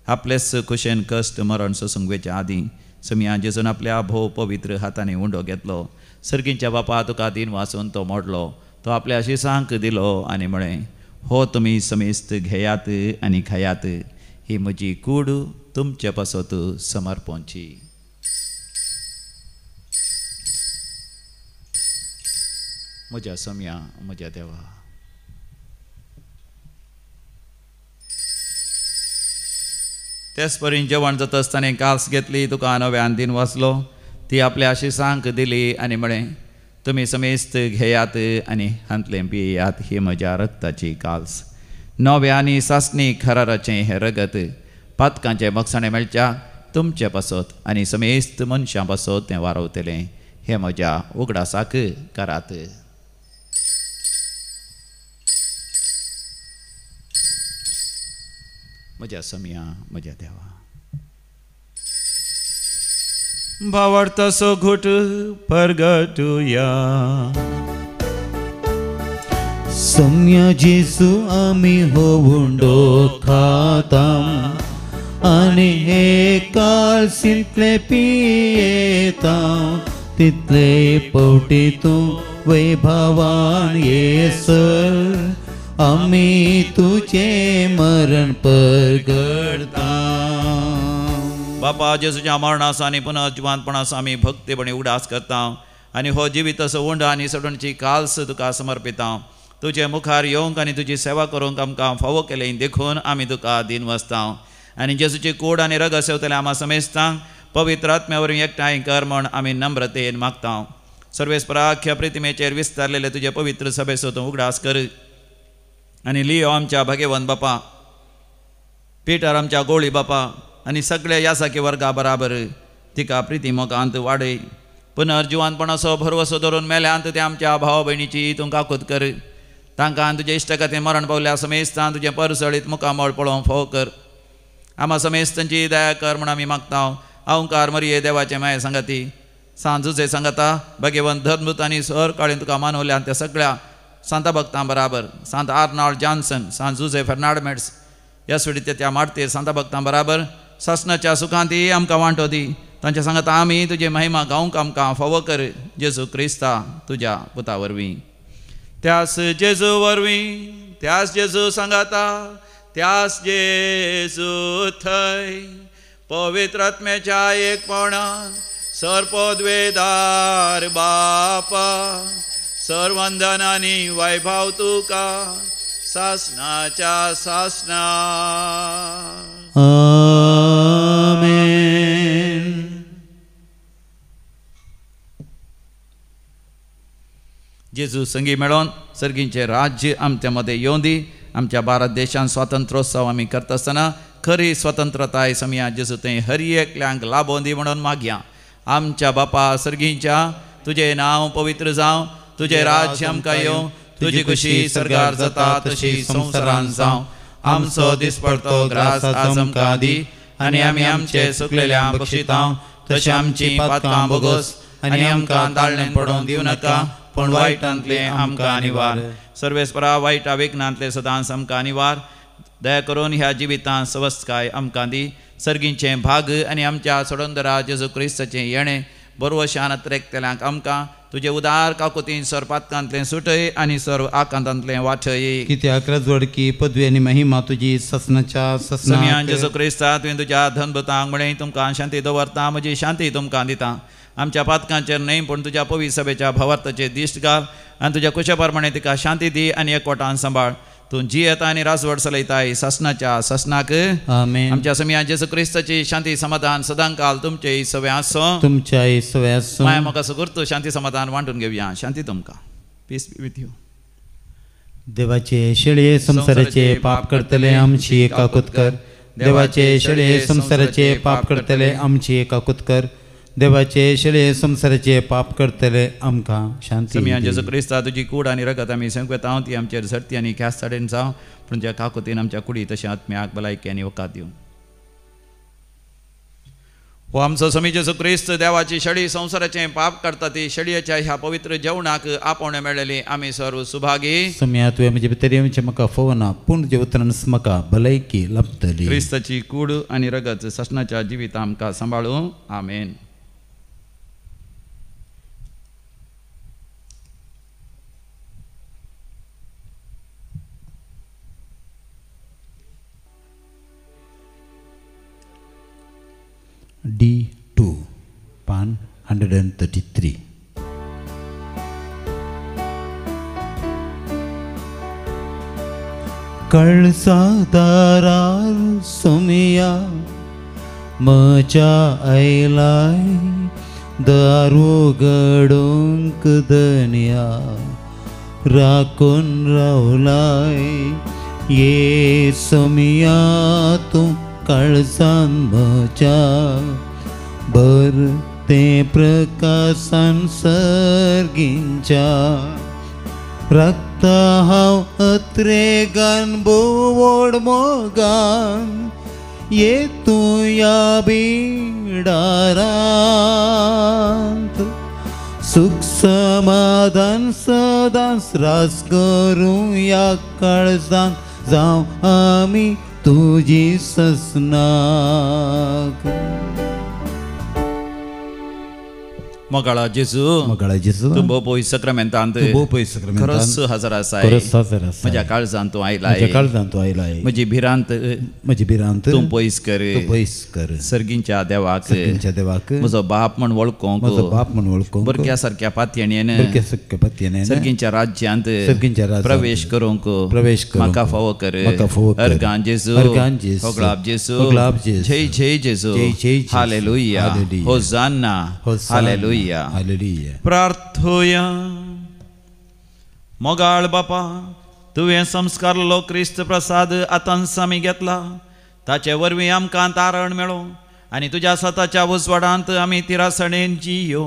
[SPEAKER 1] आपलेच कुशेन कश्ट मरण सोसूंक आदीं समिया जेजून आपल्या भोव पवित्र हातांनी उंडो घेतलो. सर्गींच्या बापा तुका दिन वाचून तो मोडलो. तो आपल्या शिसांक दिलो आनी म्हळें, हो तुमी समेस्त घेयात आनी खायात, ही म्हजी कूड तुमचे पासत समर्पणची. म्हज्या समिया म्हज्या देवा. तेच परीन जेवण जाता आसतना कास घेतली, तुका नव्यान दिन वाचलो. ती आपल्या शिसांक दिली आनी म्हळें, तुमी समेस्त घेयात आनी हांतलें पियेयात, ही म्हज्या रक्ताची काल्स. नव्या आनी सासणी खराराचें हें रगत पातकांचे मगसाणें मेळच्या तुमचे पासत आनी समेस्त मनशां पासत तें वारवतलें, हें म्हज्या उगडासाक करात. म्हज्या समिया म्हज्या देवा. भावार्थाचो घोट परगटुया.
[SPEAKER 3] सम्या जेजू आमी हो उंडो खातां आनी हे काळसिंतले पियेतां, तितले पवटी तूं वैभवान येसर आमी तुझे मरण परगडता.
[SPEAKER 1] बापा जेजूच्या मरणाचो आनी पुनर्जिवांतपणाचो आमी भक्तीपणी उगडास करता आनी हो जिविताचो उंड आनी सडणची काल्स तुका समर्पिता. तुजे मुखार येवंक आनी तुजी सेवा करूंक आमकां फावो केलें देखून आमी तुका दिन वसता. आनी जेजूची कूड आनी रगत सेवतले आमा समेस्तांक पवित्र आत्म्या वरवीं एकठांय कर म्हण आमी नम्रतेन मागता. सर्वेस्पराख्य प्रितिमेचेर विस्तारलेले तुजे पवित्र सभेचो तूं उगडास कर. आनी लियो आमच्या भाग्यवंत बापा, पिटर आमच्या गोळी बापा आनी सगळे यासाकी वर्गा बराबर तिका प्रिती मोगांत वाडय. पुनर्जिवांतपणाचो भरवसो धरून मेल्यांत ते आमच्या भाव भयणीची तूं काकूत कर. तांकां तुजे इश्टगतीन मरण पावल्या समेस्तां तुजें परसळीत मुखामळ पळोवंक फोव कर. आमा समेस्तांची दया कर म्हण आमी मागता. अवंकार मरिये देवाचे माये सांगाती, सांजुचे सांगाता भाग्यवंत धर्मदूत आनी सर काळीन तुका मानवल्या त्या सगळ्या सांता भक्तां बराबर, सांत आर्नॉल्ड जॉन्सन, सांत जुझे फेर्नांडमेट्स, ह्या सुडीत त्या मारतेर सांता भक्तां बराबर सासणाच्या सुखांती आमकां वांटो दी. तांच्या सांगाता आमी तुजी महिमा गावंक आमकां फावो कर. जेजू क्रिस्ता तुज्या पुता वरवीं. त्यास जेजू वरवीं, त्यास जेजू सांगाता, त्यास जेजू थंय पवित्र आत्म्याच्या एकपणान सर्पोद्वेदार बापा, सर्वंदन आनी वैभव तुका सासणाच्या सासणा.
[SPEAKER 3] आमेन.
[SPEAKER 1] जेजू संगी मेळोन सर्गींचे राज्य आमच्या मदें येवं दी. आमच्या भारत देशान स्वातंत्र्योत्सव आमी करता आसतना खरी स्वतंत्रताय समिया जेजू थंय हर एकल्यांक लाबोवन दी म्हणून मागया. आमच्या बापा सर्गींच्या तुजें नांव पवित्र जावं, तुजें राज्य आमकां येवं, तुजी खुशी सरकार जाता तशी संवसारांत जावं. आमचो दिसपडतो ग्रास आज आमकां दी आनी आमी आमचे सुकलेल्यांक बक्षितां, तशें आमची पातकां बोगोस आनी आमकां दाळणेन पडोवन दिवं नाका, पण वायटांतले आमकां निवार. सर्वेस्परा वायटा विघ्नांतले सदांच आमकां निवार. दया करून ह्या जिवितांत सवस्तकाय आमकां दी. सर्गींचें भाग आनी आमच्या सोडोंदरा जेजू क्रिस्ताचें येणें बरोवशान त्रेकतेल्यांक आमकां तुजे उदार काकुतीन सरपातकांतलें सुटय आनी सर्व आकांतांतलें वाठय.
[SPEAKER 3] कित्याक रजवडकी पदवी आनी महिमा तुजी ससनाच्या
[SPEAKER 1] समियान जेजू क्रिस्ता तुवें तुज्या धनभुतांक म्हळें तुमकां शांती दवरता, म्हजी शांती तुमकां दिता. आमच्या पातकांचेर न्हय पूण तुज्या पवित्र सभेच्या भवार्थाचेर दिश्ट घाल आनी तुज्या कुशा प्रमाणे तिका शांती दी आनी एकवटान सांबाळ तूं जी येता आनी रासवड चलयताय ससनाच्या ससनाक
[SPEAKER 3] आमेन.
[SPEAKER 1] आमच्या समिया जेसू क्रिस्ताची शांती समाधान सदांकाल तुमचे सवे आसो
[SPEAKER 3] तुमच्या सवय आसूं.
[SPEAKER 1] माय म्हाका सुगुर्त शांती समाधान वांटून घेवया शांती तुमकां पीस बी विथ यू.
[SPEAKER 3] देवाचे शेळये संसाराचे पाप करतले आमची एकाकूत कर. देवाचे शेळये संसाराचे पाप करतले आमची एकाकूत कर. देवाचे शेळये संसाराचे पाप करतले आमकां शांती
[SPEAKER 1] समिया
[SPEAKER 3] दी.
[SPEAKER 1] जेसू क्रिस्ता तुजी कूड आनी रगत आमी संकवेत हांव ती आमचेर सर्ती आनी ख्यास्त साडेन जावं पूण त्या काकुतीन आमच्या कुडी तशें आत्म्याक भलायकी आनी वकात दिवं. हो आमचो समी जेसू क्रिस्त देवाची शडी संसाराचें पाप करता ती शडयेच्या ह्या पवित्र जेवणाक आपोवणे मेळ्ळेली आमी सर्व सुभागी.
[SPEAKER 3] सम्या तुवें म्हजे भितर येवचें म्हाका फोवना पूण जे उतरांस म्हाका भलायकी लाभतली.
[SPEAKER 1] क्रिस्ताची कूड आनी रगत ससनाच्या जिवीत आमकां सांबाळूं आमेन.
[SPEAKER 3] D2 पान 133. कळसादारार सोमिया म्हज्या आयलाय दारू गडोंक धन्या राखून रावलाय ये सोमिया तूं काळजान म्हज्या बर ते प्रकाशान सर्गींच्या रक्त हांव अत्रेगान बोवड मोगान ये तूं या बिडारांत सुख समाधान सदांच रास करूं या काळजान जावं आमी तुजी ससनाक.
[SPEAKER 1] मोगाळा जेजू
[SPEAKER 3] मोगाळा जेजू
[SPEAKER 1] तूं भोव पयस सक्रामेंतांत
[SPEAKER 3] भोव पयस सक्रामेंतांत
[SPEAKER 1] खरोच हजर आसाय.
[SPEAKER 3] खरोच हजर आसाय.
[SPEAKER 1] म्हज्या काळजांत तूं आयलाय.
[SPEAKER 3] म्हज्या काळजांत तूं आयलाय.
[SPEAKER 1] म्हजी भिरांत
[SPEAKER 3] म्हजी भिरांत
[SPEAKER 1] तूं पयस कर.
[SPEAKER 3] तूं पयस कर.
[SPEAKER 1] सर्गींच्या देवाक
[SPEAKER 3] सर्गींच्या देवाक
[SPEAKER 1] म्हजो बाप म्हण वळखूंक
[SPEAKER 3] म्हजो बाप म्हण वळखूंक
[SPEAKER 1] बरक्या सारक्या पातयेणेन
[SPEAKER 3] बरक्या सारक्या पातयेणेन
[SPEAKER 1] सर्गींच्या राज्यांत
[SPEAKER 3] सर्गींच्या राज्यांत
[SPEAKER 1] प्रवेश करूंक म्हाका फावो कर.
[SPEAKER 3] म्हाका फावो कर.
[SPEAKER 1] अर्गान जेजू
[SPEAKER 3] अर्गान जेजू
[SPEAKER 1] होगलाब जेजू
[SPEAKER 3] होगलाब जेजू
[SPEAKER 1] जय जय जेजू
[SPEAKER 3] जय जय जेजू.
[SPEAKER 1] हालेलुया
[SPEAKER 3] हालेलुया.
[SPEAKER 1] होसाना हालेलुया.
[SPEAKER 3] हालेलुया.
[SPEAKER 1] प्रार्थोया. मोगाळ बापा तुवें संस्कारलो क्रिस्त प्रसाद आतांच आमी घेतला ताचे वरवीं आमकां तारण मेळो आनी तुज्या स्वताच्या उजवाडांत आमी तिरासणेन जियो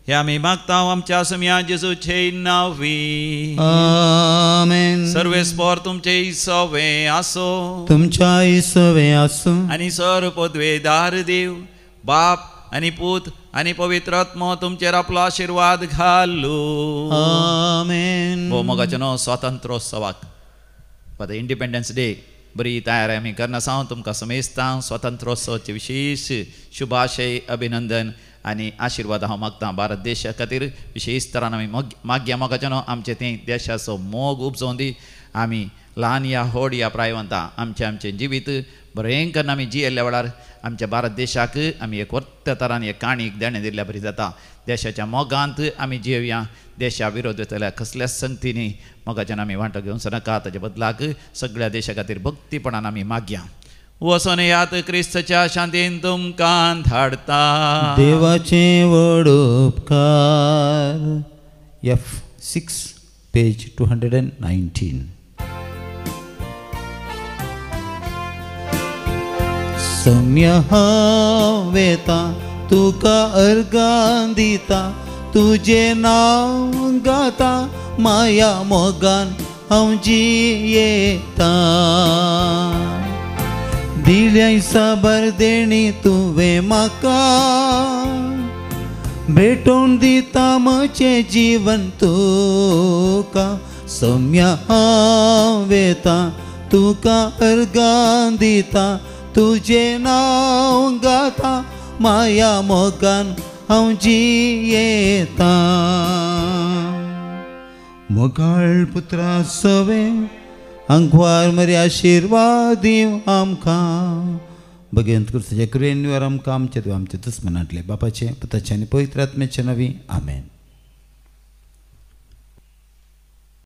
[SPEAKER 1] हे आमी मागता आमच्या समिया जेजूचे नांवी.
[SPEAKER 3] आमेन.
[SPEAKER 1] सर्वेस्पोर तुमचे सवे आसो
[SPEAKER 3] तुमच्या सवे आसूं
[SPEAKER 1] आनी सर पदवेदार देव बाप आनी पूत आनी पवित्र आत्मो तुमचेर आपलो आशिर्वाद घालू.
[SPEAKER 3] आमेन.
[SPEAKER 1] हो मोगाचे न्हू स्वातंत्र्योत्सवाक फॉर द इंडिपेंडन्स डे बरी तयारी आमी करना सावन तुमकां समेस्तां स्वातंत्र्योत्सवाचे विशेश शुभाशय अभिनंदन आनी आशिर्वाद हांव मागतां. भारत देशा खातीर विशेश तरान आमी मागया मोगाचे न्हू आमचे ते देशाचो मोग उपजोवन दी. आमी ल्हान या व्हड या प्रायवंतां आमचें जिवीत बरें करून आमी जियेल्ल्या वेळार आमच्या भारत देशाक आमी एक वर्त तरान एक काणीक देणें दिल्ल्या बरी जाता. देशाच्या मोगांत आमी जियेवया. देशा विरोध जाल्यार कसल्याच संगतींनी मोगाच्यान आमी वांटो घेवंक नाका. ताचे बदलाक सगळ्या देशा खातीर भक्तीपणान आमी मागया. वचून यात क्रिस्ताच्या शांतीन तुमकां धाडता.
[SPEAKER 3] देवाचे व्हड उपकार. F6 page 219. सम्य हांव येता तुका अर्गां दिता तुजे नांव गाता माया मोगान हांव जियेता. दिल्या साबर देणी तुवें म्हाका भेटोवन दिता म्हजें जीवन तुका. सम्य हांव येता तुका अर्गां दिता तुजे नांव गाता माया मोगान हांव जियेता. मोगाळ पुत्रा सवे आंगवार मरे आशिर्वाद दिव आमकां भगवंत कृष्णाच्या कृपेनुसार आमकां आमचे दुस्मनांतले बापाचे पुताचे आनी पवित्र आत्म्याचे नवी आमेन.